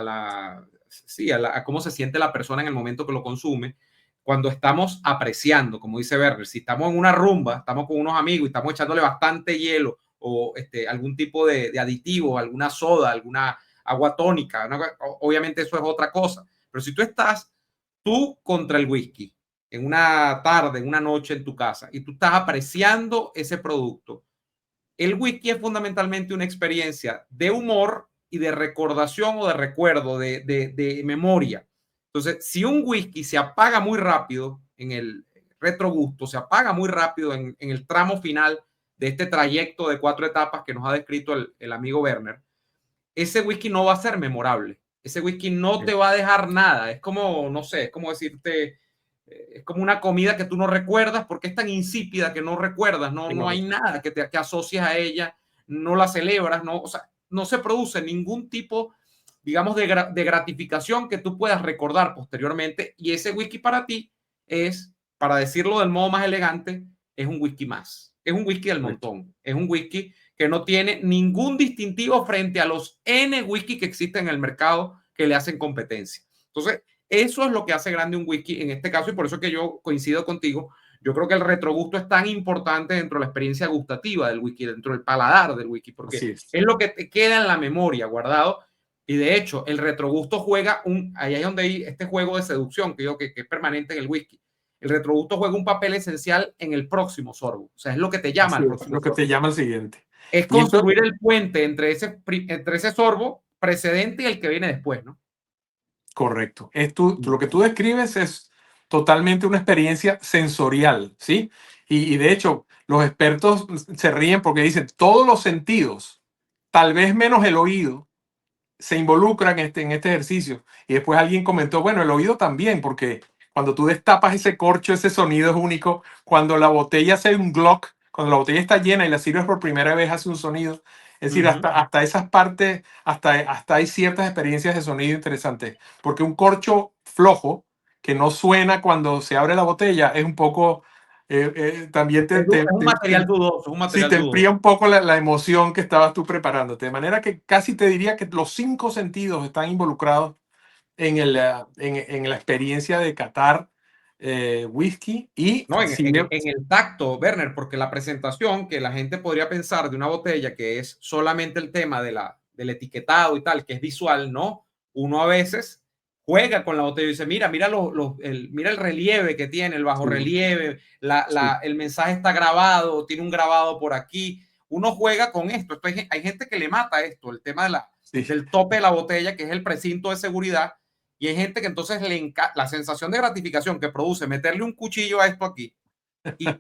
A: sí, a cómo se siente la persona en el momento que lo consume, cuando estamos apreciando, como dice Werner, si estamos en una rumba, estamos con unos amigos y estamos echándole bastante hielo o algún tipo de aditivo, alguna soda, alguna agua tónica, obviamente eso es otra cosa, pero si tú estás tú contra el whisky en una tarde, en una noche en tu casa y tú estás apreciando ese producto, el whisky es fundamentalmente una experiencia de humor y de recordación o de recuerdo, de memoria. Entonces, si un whisky se apaga muy rápido en el retrogusto, se apaga muy rápido en el tramo final de este trayecto de 4 etapas que nos ha descrito el amigo Werner, ese whisky no va a ser memorable. Ese whisky no te va a dejar nada. Es como, no sé, es como decirte, es como una comida que tú no recuerdas porque es tan insípida que no recuerdas, no hay nada que asocies a ella, no la celebras, no, o sea, no se produce ningún tipo, digamos, de gratificación que tú puedas recordar posteriormente. Y ese whisky para ti es, para decirlo del modo más elegante, es un whisky más. Es un whisky del montón. Es un whisky que no tiene ningún distintivo frente a los N whisky que existen en el mercado que le hacen competencia. Entonces, eso es lo que hace grande un whisky en este caso y por eso es que yo coincido contigo. Yo creo que el retrogusto es tan importante dentro de la experiencia gustativa del whisky, dentro del paladar del whisky, porque es lo que te queda en la memoria guardado. Y de hecho, el retrogusto juega ahí es donde hay este juego de seducción que es permanente en el whisky. El retrogusto juega un papel esencial en el próximo sorbo. O sea, es lo que te llama al próximo
B: lo que
A: sorbo.
B: te llama al siguiente.
A: Es construir el puente entre ese sorbo precedente y el que viene después, ¿no?
B: Correcto. Lo que tú describes es totalmente una experiencia sensorial, ¿sí? Y de hecho, los expertos se ríen porque dicen todos los sentidos, tal vez menos el oído, se involucran en este ejercicio. Y después alguien comentó, bueno, el oído también, porque cuando tú destapas ese corcho, ese sonido es único. Cuando la botella hace un glock, cuando la botella está llena y la sirves por primera vez, hace un sonido. Es decir,
A: Ujú.
B: hasta esas partes, hasta hay ciertas experiencias de sonido interesantes. Porque un corcho flojo, que no suena cuando se abre la botella, es un poco... también
A: Es un material dudoso, es un
B: sí,
A: material
B: te
A: dudoso.
B: enfría un poco la emoción que estabas tú preparándote. De manera que casi te diría que los cinco sentidos están involucrados en la experiencia de catar whisky y
A: No,
B: si bien,
A: en el tacto, Werner, porque la presentación que la gente podría pensar de una botella que es solamente el tema del etiquetado y tal, que es visual, ¿no? Uno a veces juega con la botella y dice, mira, mira el relieve que tiene, el bajo
B: sí,
A: relieve,
B: sí,
A: el mensaje está grabado, tiene un grabado por aquí. Uno juega con esto. Hay gente que le mata esto, el tema
B: sí,
A: del tope de la botella, que es el precinto de seguridad, y hay gente que entonces la sensación de gratificación que produce meterle un cuchillo a esto aquí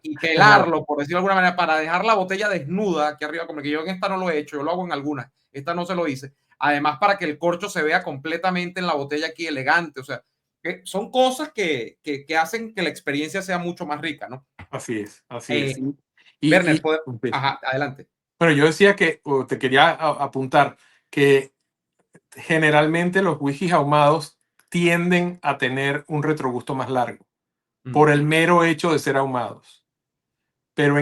A: y
B: es verdad.
A: pelarlo, por decirlo de alguna manera, para dejar la botella desnuda aquí arriba, como que yo en esta no lo he hecho, yo lo hago en algunas, esta no se lo hice. Además, para que el corcho se vea completamente en la botella aquí elegante, o sea, que son cosas que hacen que la experiencia sea mucho más rica, ¿no?
B: Así es, así es.
A: Eh,
B: Y,
A: Werner,
B: y-
A: ajá, adelante.
B: bueno, yo decía que, o te quería apuntar, que generalmente los whiskies ahumados tienden a tener un retrogusto más largo por el
A: Ujú,
B: mero hecho de ser ahumados. Pero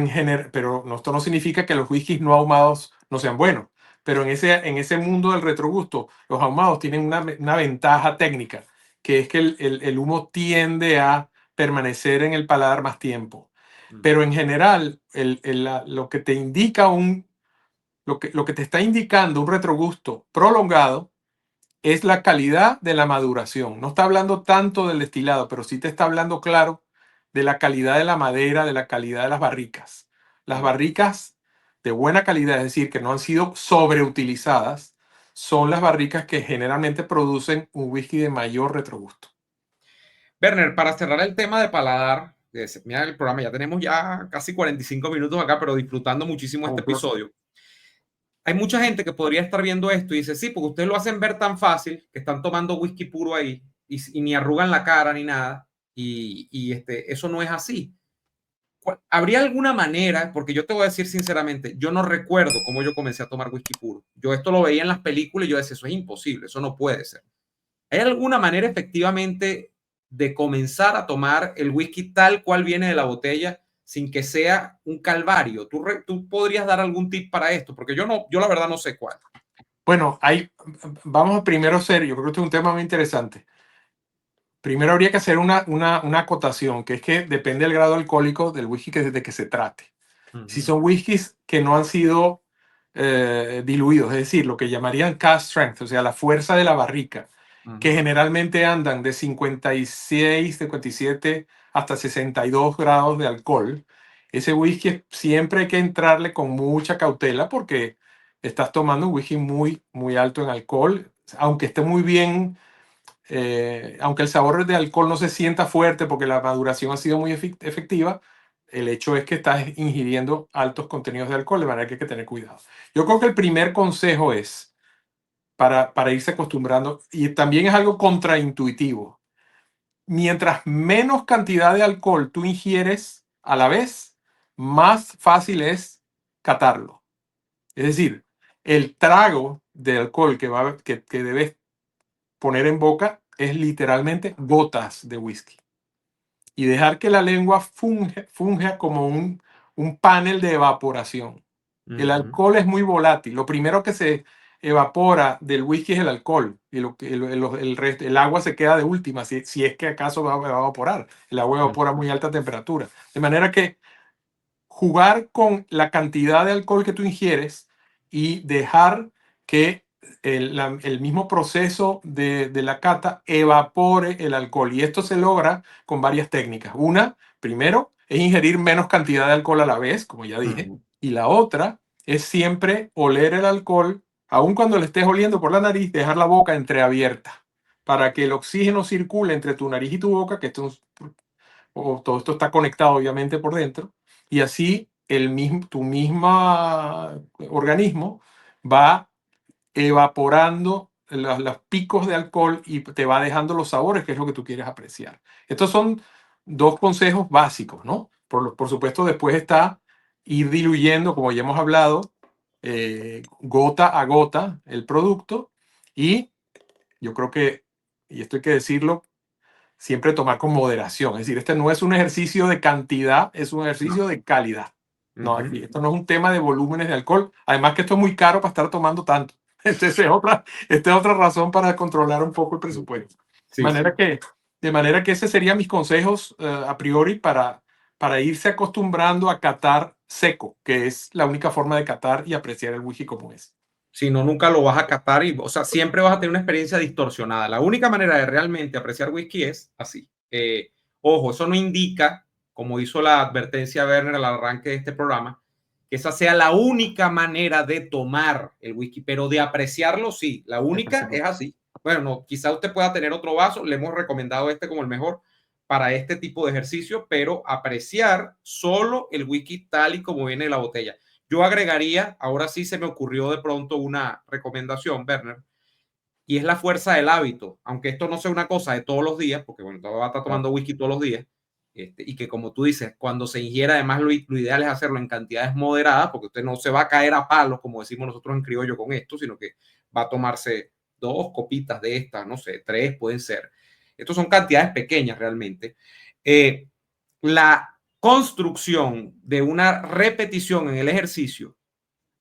B: esto no significa que los whiskies no ahumados no sean buenos. Pero en ese mundo del retrogusto, los ahumados tienen una ventaja técnica, que es que el humo tiende a permanecer en el paladar más tiempo. Pero
A: ujú.
B: en general, lo que te indica lo que te está indicando un retrogusto prolongado es la calidad de la maduración. No está hablando tanto del destilado, pero sí te está hablando claro de la calidad de la madera, de la calidad de las barricas. Las
A: Mm.
B: barricas de buena calidad, es decir, que no han sido sobreutilizadas, son las barricas que generalmente producen un whisky de mayor retrogusto.
A: Werner, para cerrar el tema de paladar, mira el programa, ya tenemos ya casi 45 minutos acá, pero disfrutando muchísimo este
B: Ujú.
A: episodio. Hay mucha gente que podría estar viendo esto y dice, sí, porque ustedes lo hacen ver tan fácil, que están tomando whisky puro ahí y ni arrugan la cara ni nada, eso no es así. ¿Habría alguna manera? Porque yo te voy a decir sinceramente, yo no recuerdo cómo yo comencé a tomar whisky puro. Yo esto lo veía en las películas y yo decía, eso es imposible, eso no puede ser. ¿Hay alguna manera efectivamente de comenzar a tomar el whisky tal cual viene de la botella sin que sea un calvario? ¿Tú podrías dar algún tip para esto? Porque yo no, yo la verdad no sé cuál.
B: Bueno, vamos a primero ser, yo creo que este es un tema muy interesante. Primero habría que hacer una acotación, que es que depende del grado alcohólico del whisky de que se trate. Si
A: Ujú,
B: son whiskies que no han sido diluidos, es decir, lo que llamarían cast strength, o sea, la fuerza de la barrica, que
A: ujú,
B: generalmente andan de 56, 57 hasta 62 grados de alcohol. Ese whisky siempre hay que entrarle con mucha cautela porque estás tomando un whisky muy, muy alto en alcohol, aunque esté muy bien, aunque el sabor de alcohol no se sienta fuerte porque la maduración ha sido muy efectiva, el hecho es que estás ingiriendo altos contenidos de alcohol, de manera que hay que tener cuidado. Yo creo que el primer consejo es, para irse acostumbrando, y también es algo contraintuitivo, mientras menos cantidad de alcohol tú ingieres a la vez, más fácil es catarlo. Es decir, el trago de alcohol que debes poner en boca es literalmente gotas de whisky y dejar que la lengua funja como un panel de evaporación. El
A: ujú,
B: alcohol es muy volátil. Lo primero que se evapora del whisky es el alcohol y el agua se queda de última, si es que acaso va a evaporar. El agua evapora a
A: ujú,
B: muy alta temperatura. De manera que jugar con la cantidad de alcohol que tú ingieres y dejar que el mismo proceso de la cata evapore el alcohol. Y esto se logra con varias técnicas. Una, primero, es ingerir menos cantidad de alcohol a la vez, como ya dije.
A: ujú.
B: Y la otra es siempre oler el alcohol, aun cuando le estés oliendo por la nariz, dejar la boca entreabierta para que el oxígeno circule entre tu nariz y tu boca, todo esto está conectado obviamente por dentro, y así tu mismo organismo va evaporando los picos de alcohol y te va dejando los sabores, que es lo que tú quieres apreciar. Estos son dos consejos básicos, ¿no? Por supuesto, después está ir diluyendo, como ya hemos hablado, gota a gota el producto, y yo creo que, y esto hay que decirlo, siempre tomar con moderación. Es decir, este no es un ejercicio de cantidad, es un
A: No.
B: ejercicio de calidad. No,
A: Ujú.
B: aquí, esto no es un tema de volúmenes de alcohol. Además que esto es muy caro para estar tomando tanto. Esta es otra razón para controlar un poco el presupuesto.
A: Sí, sí.
B: De manera que ese serían mis consejos a priori para irse acostumbrando a catar seco, que es la única forma de catar y apreciar el whisky como es.
A: Si no, nunca lo vas a catar y, o sea, siempre vas a tener una experiencia distorsionada. La única manera de realmente apreciar whisky es así. Ojo, eso no indica, como hizo la advertencia Werner al arranque de este programa, que esa sea la única manera de tomar el whisky, pero de apreciarlo sí. La única es así. Bueno, no, quizá usted pueda tener otro vaso, le hemos recomendado este como el mejor para este tipo de ejercicio, pero apreciar solo el whisky tal y como viene de la botella. Yo agregaría, ahora sí se me ocurrió de pronto una recomendación, Werner, y es la fuerza del hábito, aunque esto no sea una cosa de todos los días, porque bueno, todo va a estar tomando whisky todos los días, y que como tú dices, cuando se ingiera, además lo ideal es hacerlo en cantidades moderadas, porque usted no se va a caer a palos, como decimos nosotros en criollo con esto, sino que va a tomarse 2 copitas de estas, no sé, 3 pueden ser. Estos son cantidades pequeñas realmente. La construcción de una repetición en el ejercicio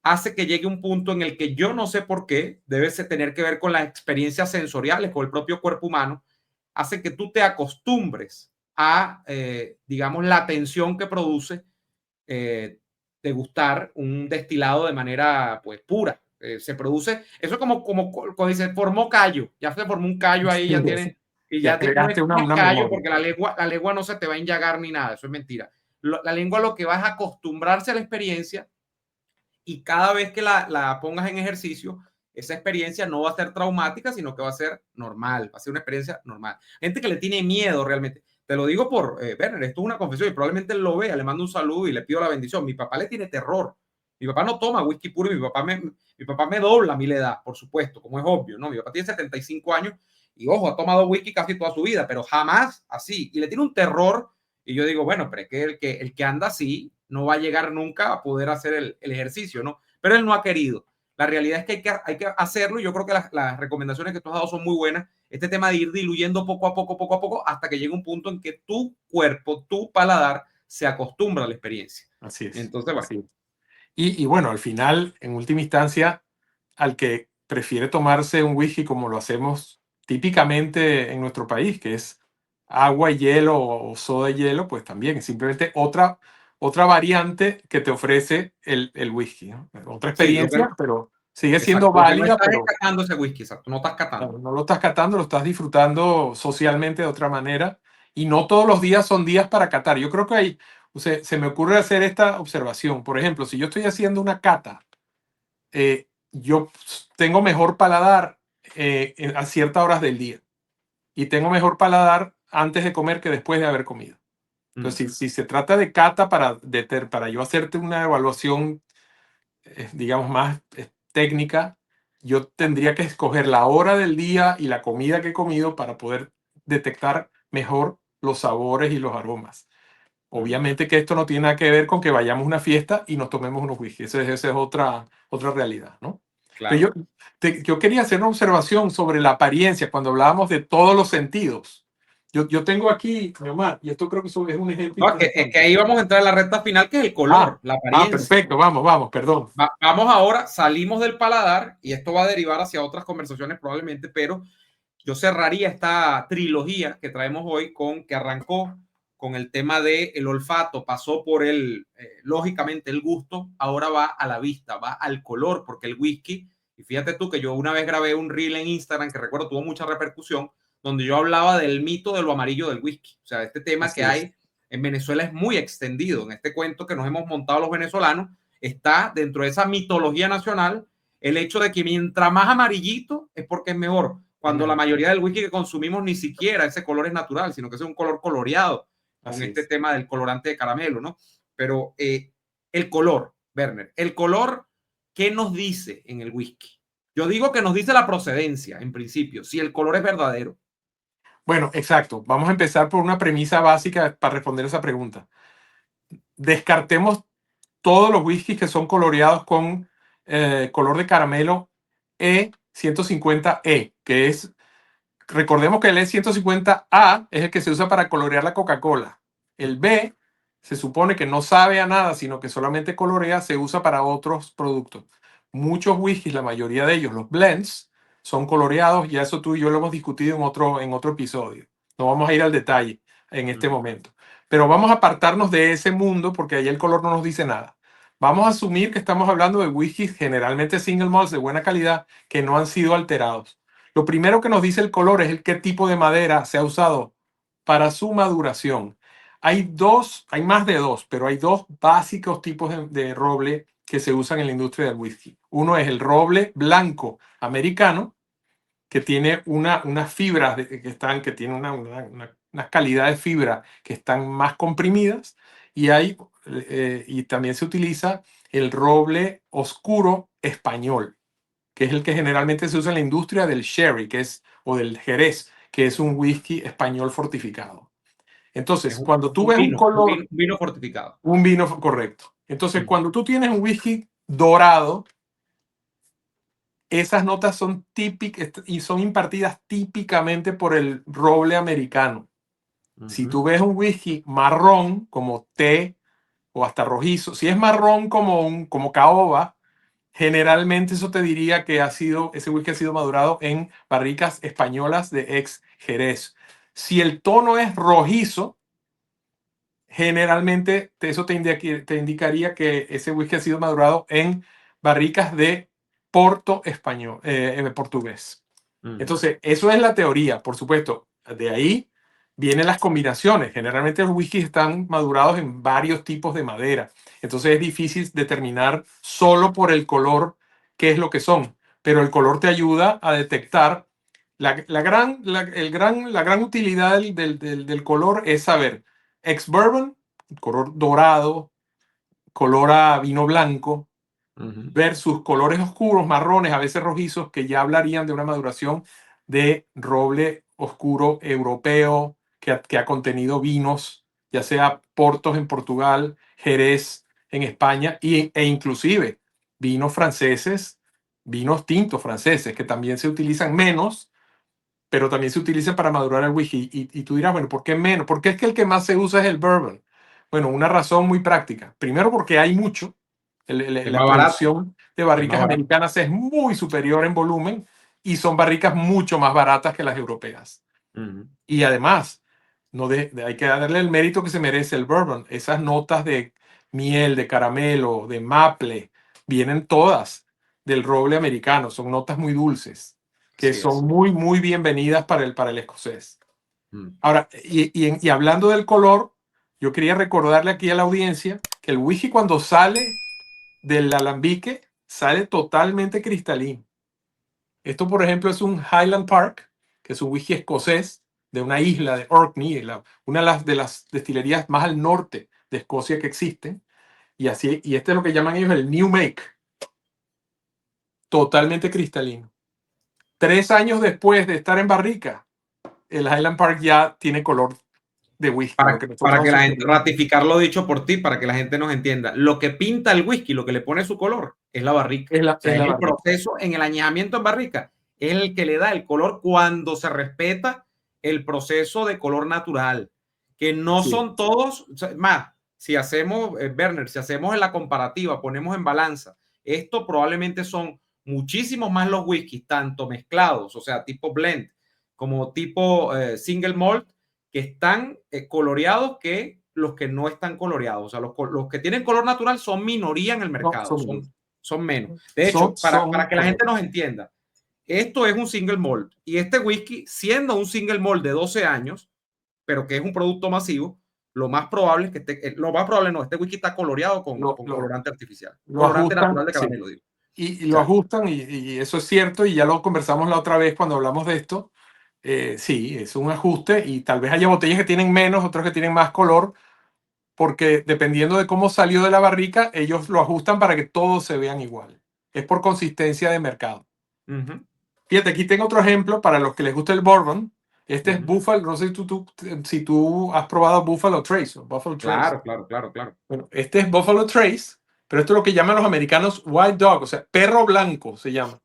A: hace que llegue un punto en el que yo no sé por qué, debe tener que ver con las experiencias sensoriales, con el propio cuerpo humano, hace que tú te acostumbres a, digamos, la tensión que produce degustar un destilado de manera, pues, pura. Se produce, eso es como dice, formó callo, ya se formó un callo ahí, ya tiene, y
B: Ya
A: ya después
B: creaste
A: no es
B: una
A: callo
B: memoria.
A: porque la lengua no se te va a enllagar ni nada, eso es mentira. La lengua lo que va es acostumbrarse a la experiencia y cada vez que la pongas en ejercicio, esa experiencia no va a ser traumática, sino que va a ser normal, va a ser una experiencia normal. Gente que le tiene miedo realmente. Te lo digo por, Werner, esto es una confesión y probablemente él lo vea, le mando un saludo y le pido la bendición. Mi papá le tiene terror. Mi papá no toma whisky puro y mi papá me dobla a mi edad, por supuesto, como es obvio, ¿no? Mi papá tiene 75 años y, ojo, ha tomado whisky casi toda su vida, pero jamás así. Y le tiene un terror y yo digo, bueno, pero es que el que anda así no va a llegar nunca a poder hacer el ejercicio, ¿no? Pero él no ha querido. La realidad es que hay que hacerlo y yo creo que las recomendaciones que tú has dado son muy buenas. Este tema de ir diluyendo poco a poco, hasta que llegue un punto en que tu cuerpo, tu paladar, se acostumbra a la experiencia.
B: Así es.
A: Entonces, bueno.
B: Así es. Y bueno, al final, en última instancia, al que prefiere tomarse un whisky como lo hacemos típicamente en nuestro país, que es agua y hielo o soda y hielo, pues también es simplemente otra variante que te ofrece el whisky, ¿no? Otra
A: Sí,
B: experiencia, pero sigue siendo
A: exacto, lo que no
B: válida,
A: estás es
B: pero
A: catando ese whisky, exacto, no estás
B: claro,
A: catando.
B: no lo estás catando, lo estás disfrutando socialmente de otra manera. Y no todos los días son días para catar. Yo creo que hay, se me ocurre hacer esta observación. Por ejemplo, si yo estoy haciendo una cata, yo tengo mejor paladar a ciertas horas del día y tengo mejor paladar antes de comer que después de haber comido.
A: Mm.
B: Entonces, si se trata de cata para yo hacerte una evaluación, digamos, más técnica, yo tendría que escoger la hora del día y la comida que he comido para poder detectar mejor los sabores y los aromas.
A: Mm.
B: Obviamente que esto no tiene nada que ver con que vayamos a una fiesta y nos tomemos unos whisky. Esa es otra realidad, ¿no? Pero
A: Claro.
B: yo quería hacer una observación sobre la apariencia cuando hablábamos de todos los sentidos. Yo tengo aquí, mi mamá, y esto creo que es un ejemplo
A: No, es que
B: interesante.
A: ahí vamos a entrar a la recta final, que es el
B: Ah,
A: color, la apariencia.
B: perfecto, vamos, perdón.
A: Vamos ahora, salimos del paladar y esto va a derivar hacia otras conversaciones probablemente, pero yo cerraría esta trilogía que traemos hoy con que arrancó con el tema del olfato, pasó por lógicamente el gusto, ahora va a la vista, va al color, porque el whisky, y fíjate tú que yo una vez grabé un reel en Instagram que recuerdo tuvo mucha repercusión, donde yo hablaba del mito de lo amarillo del whisky, o sea, este tema
B: Así
A: que
B: es.
A: hay en Venezuela es muy extendido, en este cuento que nos hemos montado los venezolanos, está dentro de esa mitología nacional el hecho de que mientras más amarillito es porque es mejor,
B: Es
A: cuando la
B: mejor.
A: mayoría del whisky que consumimos ni siquiera ese color es natural, sino que es un color coloreado con
B: Así
A: este
B: es.
A: tema del colorante de caramelo, ¿no? pero el color, Werner, el color, ¿qué nos dice en el whisky? Yo digo que nos dice la procedencia, en principio, si el color es verdadero.
B: Bueno, exacto. Vamos a empezar por una premisa básica para responder esa pregunta. Descartemos todos los whiskies que son coloreados con color de caramelo E150E, que es, recordemos que el E150A es el que se usa para colorear la Coca-Cola. El B se supone que no sabe a nada, sino que solamente colorea, se usa para otros productos. Muchos whiskies, la mayoría de ellos, los blends, son coloreados, ya eso tú y yo lo hemos discutido en otro episodio. No vamos a ir al detalle en este momento. Pero vamos a apartarnos de ese mundo porque ahí el color no nos dice nada. Vamos a asumir que estamos hablando de whiskies generalmente single malts de buena calidad que no han sido alterados. Lo primero que nos dice el color es el qué tipo de madera se ha usado para su maduración. Hay más de dos, pero hay dos básicos tipos de roble que se usan en la industria del whisky. Uno es el roble blanco americano, que tiene unas fibras que tiene unas calidades de fibra que están más comprimidas, y también se utiliza el roble oscuro español, que es el que generalmente se usa en la industria del sherry, o del jerez, que es un whisky español fortificado.
A: Es
B: Entonces, cuando tú ves un color,
A: un vino fortificado.
B: un vino correcto. Entonces, cuando tú tienes un whisky dorado, esas notas son típicas y son impartidas típicamente por el roble americano. Si tú ves un whisky marrón, como té o hasta rojizo, si es marrón como caoba, generalmente eso te diría que ese whisky ha sido madurado en barricas españolas de ex Jerez. Si el tono es rojizo, generalmente eso te indicaría que ese whisky ha sido madurado en barricas de Porto español, portugués. Entonces, eso es la teoría, por supuesto. De ahí vienen las combinaciones. Generalmente los whiskies están madurados en varios tipos de madera. Entonces es difícil determinar solo por el color qué es lo que son. Pero el color te ayuda a detectar. La gran utilidad del color es saber ex-bourbon, color dorado, color a vino blanco, versus colores oscuros, marrones, a veces rojizos, que ya hablarían de una maduración de roble oscuro europeo que ha contenido vinos, ya sea portos en Portugal, Jerez en España e inclusive vinos franceses, vinos tintos franceses, que también se utilizan menos, pero también se utilizan para madurar el whisky. Y tú dirás, bueno, ¿por qué menos? ¿Por qué es que el que más se usa es el bourbon? Bueno, una razón muy práctica. Primero, porque hay mucho.
A: Es
B: La
A: más barato.
B: producción de
A: Es más
B: barricas
A: barato.
B: americanas es muy superior en volumen y son barricas mucho más baratas que las europeas. Y además, hay que darle el mérito que se merece el bourbon. Esas notas de miel, de caramelo, de maple, vienen todas del roble americano. Son notas muy dulces, que
A: Sí es.
B: son muy, muy bienvenidas para el escocés. Ahora, y hablando del color, yo quería recordarle aquí a la audiencia que el whisky, cuando sale del alambique, sale totalmente cristalino. Esto, por ejemplo, es un Highland Park, que es un whisky escocés de una isla de Orkney, una de las destilerías más al norte de Escocia que existen. Y este es lo que llaman ellos el New Make, totalmente cristalino. 3 años después de estar en barrica, el Highland Park ya tiene color de whisky, lo que
A: Para
B: nosotros
A: que la gente,
B: asociamos.
A: ratificar lo dicho por ti, para que la gente nos entienda. Lo que pinta el whisky, lo que le pone su color, es la barrica. O
B: Es
A: sea, es
B: la
A: el
B: barrica.
A: proceso en el añejamiento en barrica. Es el que le da el color cuando se respeta el proceso de color natural. Que no
B: Sí.
A: son todos, o sea, más, si hacemos, Werner, si hacemos en la comparativa, ponemos en balanza, esto probablemente son muchísimos más los whiskies, tanto mezclados, o sea, tipo blend, como tipo single malt, que están coloreados que los que no están coloreados. O sea, los que tienen color natural son minoría en el
B: No,
A: mercado,
B: son menos.
A: son menos. De hecho, para que la gente
B: Correcto.
A: nos entienda, esto es un single malt y este whisky, siendo un single malt de 12 años, pero que es un producto masivo, lo más probable es que lo más probable no, este whisky está coloreado
B: Lo,
A: con
B: lo,
A: colorante artificial,
B: lo
A: colorante
B: ajustan,
A: natural de
B: sí.
A: caramelo, digo.
B: Y
A: O
B: lo
A: sea,
B: ajustan, y eso es cierto, y ya lo conversamos la otra vez cuando hablamos de esto. Sí, es un ajuste, y tal vez haya botellas que tienen menos, otras que tienen más color, porque dependiendo de cómo salió de la barrica, ellos lo ajustan para que todos se vean igual. Es por consistencia de mercado. Fíjate, aquí tengo otro ejemplo para los que les gusta el bourbon. Este es Buffalo, no sé si tú has probado Buffalo Trace o Buffalo Trace.
A: Claro.
B: Bueno, este es Buffalo Trace, pero esto es lo que llaman los americanos white dog, o sea, perro blanco se llama.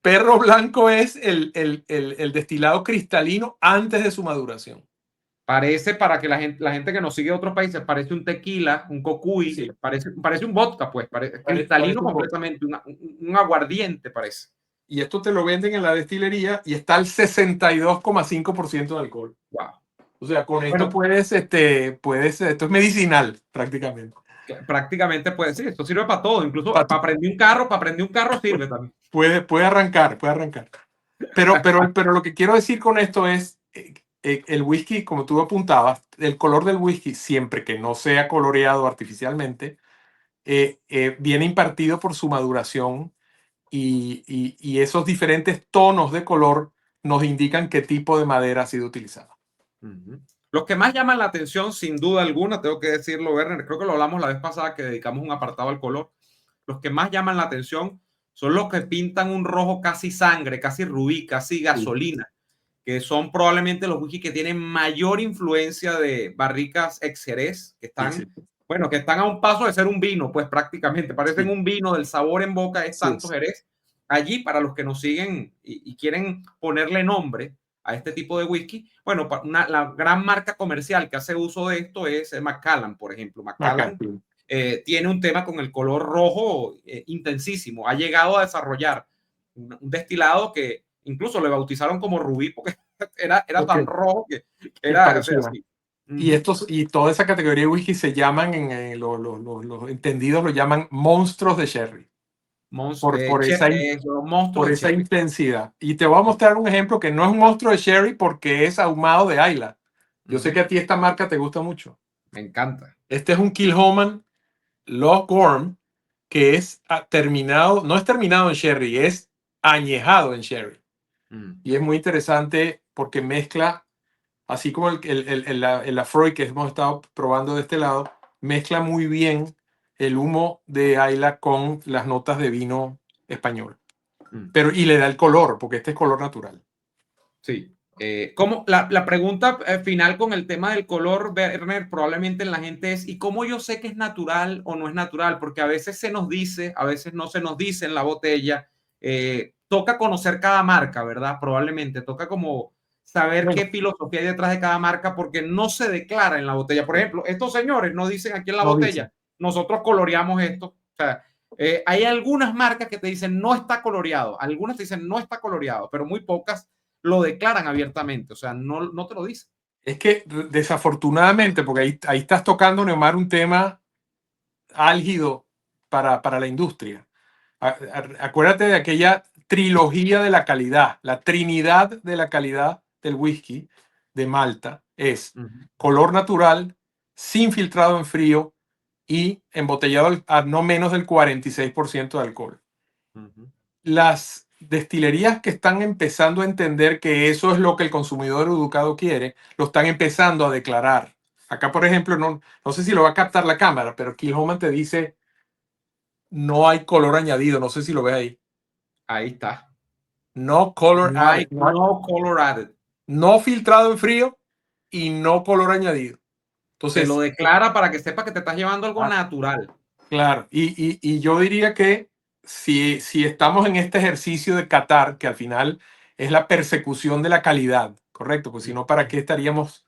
B: Perro blanco es el destilado cristalino antes de su maduración.
A: Parece, para que la gente que nos sigue de otros países, parece un tequila, un cocuy,
B: Sí.
A: parece un vodka, pues, cristalino completamente, un aguardiente parece.
B: Y esto te lo venden en la destilería y está al 62,5% de alcohol.
A: Wow.
B: O sea, con esto puedes, esto es medicinal prácticamente.
A: Prácticamente puede, sí, esto sirve para todo, incluso para prender un carro sirve también.
B: Puede arrancar. Pero lo que quiero decir con esto es, el whisky, como tú apuntabas, el color del whisky, siempre que no sea coloreado artificialmente, viene impartido por su maduración y esos diferentes tonos de color nos indican qué tipo de madera ha sido utilizada.
A: Los que más llaman la atención, sin duda alguna, tengo que decirlo, Werner, creo que lo hablamos la vez pasada que dedicamos un apartado al color, los que más llaman la atención son los que pintan un rojo casi sangre, casi rubí, casi gasolina, que son probablemente los whisky que tienen mayor influencia de barricas ex Jerez, que están, bueno, que están a un paso de ser un vino, pues prácticamente, parecen un vino, del sabor en boca es tanto Jerez. Allí, para los que nos siguen y quieren ponerle nombre a este tipo de whisky, bueno, la gran marca comercial que hace uso de esto es Macallan, por ejemplo. Macallan tiene un tema con el color rojo intensísimo. Ha llegado a desarrollar un destilado que incluso le bautizaron como rubí porque era tan rojo que era así.
B: Y toda esa categoría de whisky se llaman, los entendidos lo llaman monstruos de sherry. Por esa intensidad. Y te voy a mostrar un ejemplo que no es un monstruo de sherry porque es ahumado de Islay. Yo sé que a ti esta marca te gusta mucho.
A: Me encanta.
B: Este es un Kilhoman Loch Gorm que es terminado, no es terminado en sherry, es añejado en sherry. Y es muy interesante porque mezcla, así como el Lafroy que hemos estado probando de este lado, mezcla muy bien el humo de Islay con las notas de vino español. Y le da el color, porque este es color natural.
A: Sí. Como la pregunta final con el tema del color, Werner, probablemente en la gente es, ¿y cómo yo sé que es natural o no es natural? Porque a veces se nos dice, a veces no se nos dice en la botella. Toca conocer cada marca, ¿verdad? Probablemente toca como saber qué filosofía hay detrás de cada marca porque no se declara en la botella. Por ejemplo, estos señores no dicen aquí en la botella, nosotros coloreamos esto. O sea, hay algunas marcas que te dicen no está coloreado, algunas te dicen no está coloreado, pero muy pocas lo declaran abiertamente, o sea, no te lo dicen.
B: Es que desafortunadamente, porque ahí estás tocando, Neomar, un tema álgido para la industria. Acuérdate de aquella trilogía de la calidad, la trinidad de la calidad del whisky de Malta es color natural, sin filtrado en frío y embotellado a no menos del 46% de alcohol. Las destilerías que están empezando a entender que eso es lo que el consumidor educado quiere, lo están empezando a declarar. Acá, por ejemplo, no sé si lo va a captar la cámara, pero Kilhoman te dice no hay color añadido. No sé si lo ve ahí.
A: Ahí está.
B: No color added.
A: No color added.
B: No filtrado en frío y no color añadido. Entonces,
A: te lo declara para que sepa que te estás llevando algo natural.
B: Claro. Y yo diría que si estamos en este ejercicio de catar, que al final es la persecución de la calidad, correcto, pues si no, ¿para qué estaríamos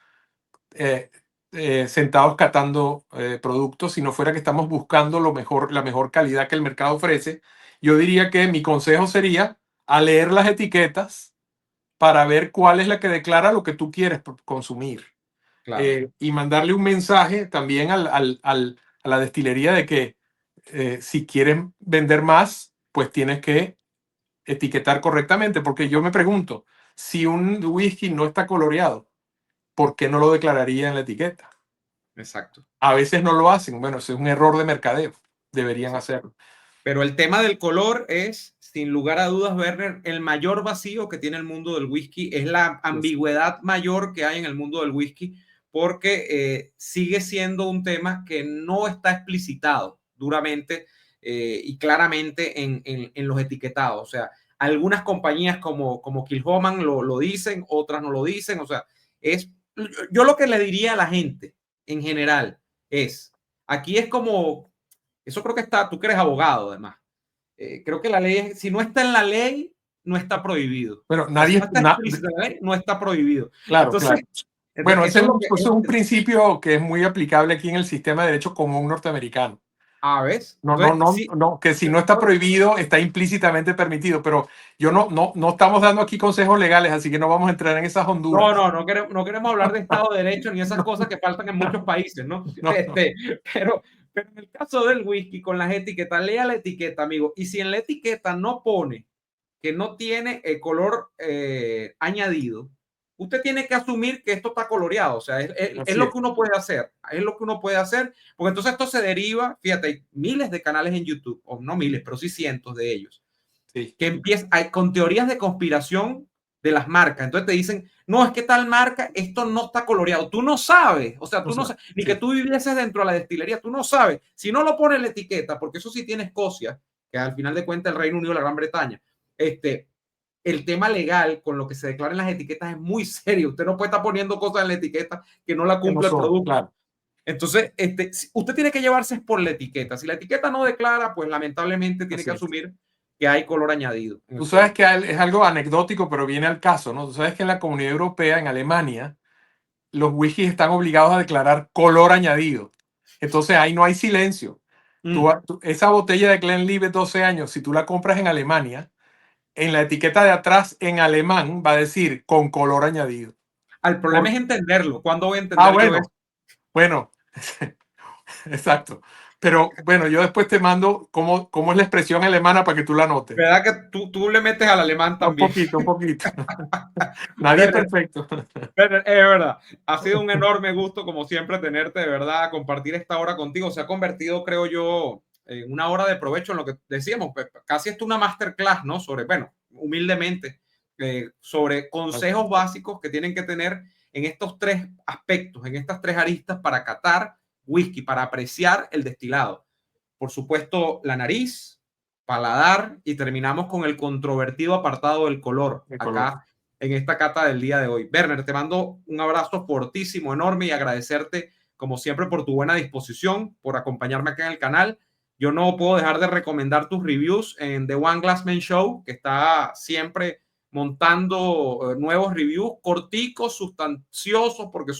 B: sentados catando productos si no fuera que estamos buscando la mejor calidad que el mercado ofrece? Yo diría que mi consejo sería a leer las etiquetas para ver cuál es la que declara lo que tú quieres consumir. Claro. Y mandarle un mensaje también a la destilería de que si quieren vender más, pues tienes que etiquetar correctamente, porque yo me pregunto, si un whisky no está coloreado, ¿por qué no lo declararía en la etiqueta?
A: Exacto.
B: A veces no lo hacen. Bueno, ese es un error de mercadeo. Deberían hacerlo.
A: Pero el tema del color es, sin lugar a dudas, Werner, el mayor vacío que tiene el mundo del whisky. Es la ambigüedad mayor que hay en el mundo del whisky, porque sigue siendo un tema que no está explicitado duramente y claramente en los etiquetados. O sea, algunas compañías como Kilhoman lo dicen, otras no lo dicen. O sea, yo lo que le diría a la gente en general es, aquí es como, eso creo que está, tú que eres abogado además, creo que la ley, si no está en la ley, no está prohibido.
B: Bueno,
A: O sea, si no
B: nadie,
A: está explícito en la ley, no está prohibido.
B: claro,
A: Entonces,
B: claro. Bueno,
A: eso es lo que...
B: eso es un principio que es muy aplicable aquí en el sistema de derecho común norteamericano.
A: ¿Ves?
B: No, no,
A: Entonces,
B: no,
A: sí,
B: no, que si no está prohibido, está implícitamente permitido, pero no estamos dando aquí consejos legales, así que no vamos a entrar en esas honduras.
A: no queremos hablar de Estado de Derecho ni esas cosas que faltan en muchos países, ¿no?
B: No.
A: Pero, pero en el caso del whisky, con las etiquetas, lea la etiqueta, amigo, y si en la etiqueta no pone que no tiene el color añadido, usted tiene que asumir que esto está coloreado. O sea, es
B: Así
A: lo
B: es.
A: que uno puede hacer. Es lo que uno puede hacer. Porque entonces esto se deriva, fíjate, hay miles de canales en YouTube, o no miles, pero sí cientos de ellos,
B: Sí.
A: que empiezan con teorías de conspiración de las marcas. Entonces te dicen, no, es que tal marca, esto no está coloreado. Tú no sabes, o sea, tú no sabes, ni
B: Sí.
A: que tú vivieses dentro de la destilería, tú no sabes. Si no lo pone la etiqueta, porque eso sí tiene Escocia, que al final de cuentas el Reino Unido, la Gran Bretaña, el tema legal con lo que se declara en las etiquetas es muy serio. Usted no puede estar poniendo cosas en la etiqueta que no la
B: Que no
A: cumple el
B: son,
A: producto.
B: claro.
A: Entonces, usted tiene que llevarse por la etiqueta. Si la etiqueta no declara, pues lamentablemente tiene
B: Así
A: que
B: es.
A: asumir que hay color añadido.
B: Tú sabes que es algo anecdótico, pero viene al caso, ¿no? Tú sabes que en la Comunidad Europea, en Alemania, los whiskies están obligados a declarar color añadido. Entonces ahí no hay silencio. Esa botella de Glenlivet 12 años, si tú la compras en Alemania, en la etiqueta de atrás en alemán va a decir con color añadido.
A: El problema es entenderlo. ¿Cuándo voy a
B: Ah,
A: entender yo eso?
B: bueno, exacto. Pero bueno, yo después te mando cómo es la expresión alemana para que tú la notes.
A: ¿Verdad que tú le metes al alemán
B: Un
A: también?
B: poquito, un poquito. Nadie es
A: Werner,
B: perfecto.
A: Werner, es verdad. Ha sido un enorme gusto, como siempre, tenerte, de verdad, compartir esta hora contigo. Se ha convertido, creo yo, en una hora de provecho en lo que decíamos. Casi esto una masterclass, ¿no? Sobre, bueno, humildemente, sobre consejos básicos que tienen que tener en estos tres aspectos, en estas tres aristas para catar whisky, para apreciar el destilado. Por supuesto, la nariz, paladar y terminamos con el controvertido apartado del color.
B: De color.
A: Acá en esta cata del día de hoy. Werner, te mando un abrazo fortísimo, enorme y agradecerte como siempre por tu buena disposición, por acompañarme acá en el canal. Yo no puedo dejar de recomendar tus reviews en The One Glass Man Show, que está siempre montando nuevos reviews corticos, sustanciosos, porque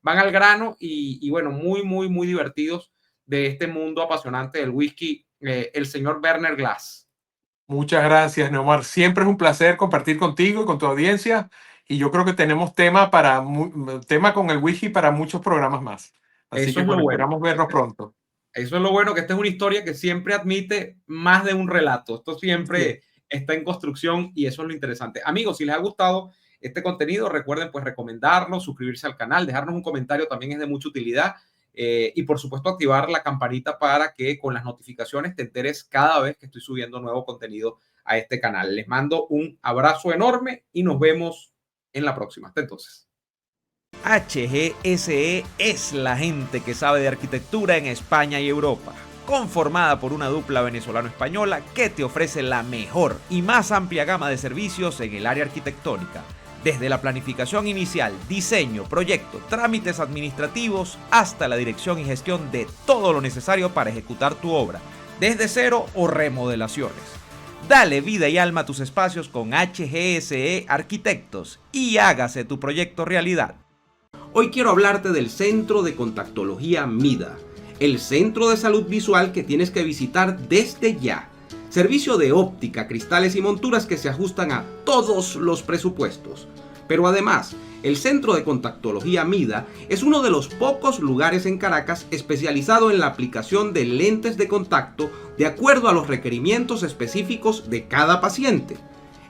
A: van al grano y bueno, muy divertidos de este mundo apasionante del whisky, el señor Werner Glass.
B: Muchas gracias, Neomar. Siempre es un placer compartir contigo y con tu audiencia. Y yo creo que tenemos tema con el whisky para muchos programas más. Así
A: Eso
B: que
A: es lo
B: bueno,
A: bueno.
B: esperamos vernos pronto.
A: Eso es lo bueno, que esta es una historia que siempre admite más de un relato. Esto siempre está en construcción y eso es lo interesante. Amigos, si les ha gustado este contenido, recuerden pues recomendarlo, suscribirse al canal, dejarnos un comentario también es de mucha utilidad y por supuesto activar la campanita para que con las notificaciones te enteres cada vez que estoy subiendo nuevo contenido a este canal. Les mando un abrazo enorme y nos vemos en la próxima. Hasta entonces. HGSE es la gente que sabe de arquitectura en España y Europa, conformada por una dupla venezolano-española que te ofrece la mejor y más amplia gama de servicios en el área arquitectónica, desde la planificación inicial, diseño, proyecto, trámites administrativos, hasta la dirección y gestión de todo lo necesario para ejecutar tu obra, desde cero o remodelaciones. Dale vida y alma a tus espacios con HGSE Arquitectos y hágase tu proyecto realidad. Hoy quiero hablarte del Centro de Contactología MIDA, el centro de salud visual que tienes que visitar desde ya. Servicio de óptica, cristales y monturas que se ajustan a todos los presupuestos. Pero además, el Centro de Contactología MIDA es uno de los pocos lugares en Caracas especializado en la aplicación de lentes de contacto de acuerdo a los requerimientos específicos de cada paciente.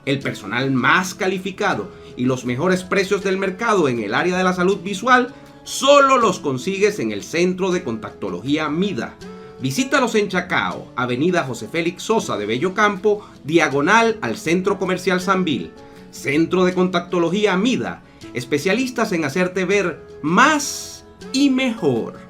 A: El personal más calificado y los mejores precios del mercado en el área de la salud visual solo los consigues en el Centro de Contactología MIDA. Visítalos en Chacao, Avenida José Félix Sosa de Bellocampo, diagonal al Centro Comercial Sambil. Centro de Contactología MIDA, especialistas en hacerte ver más y mejor.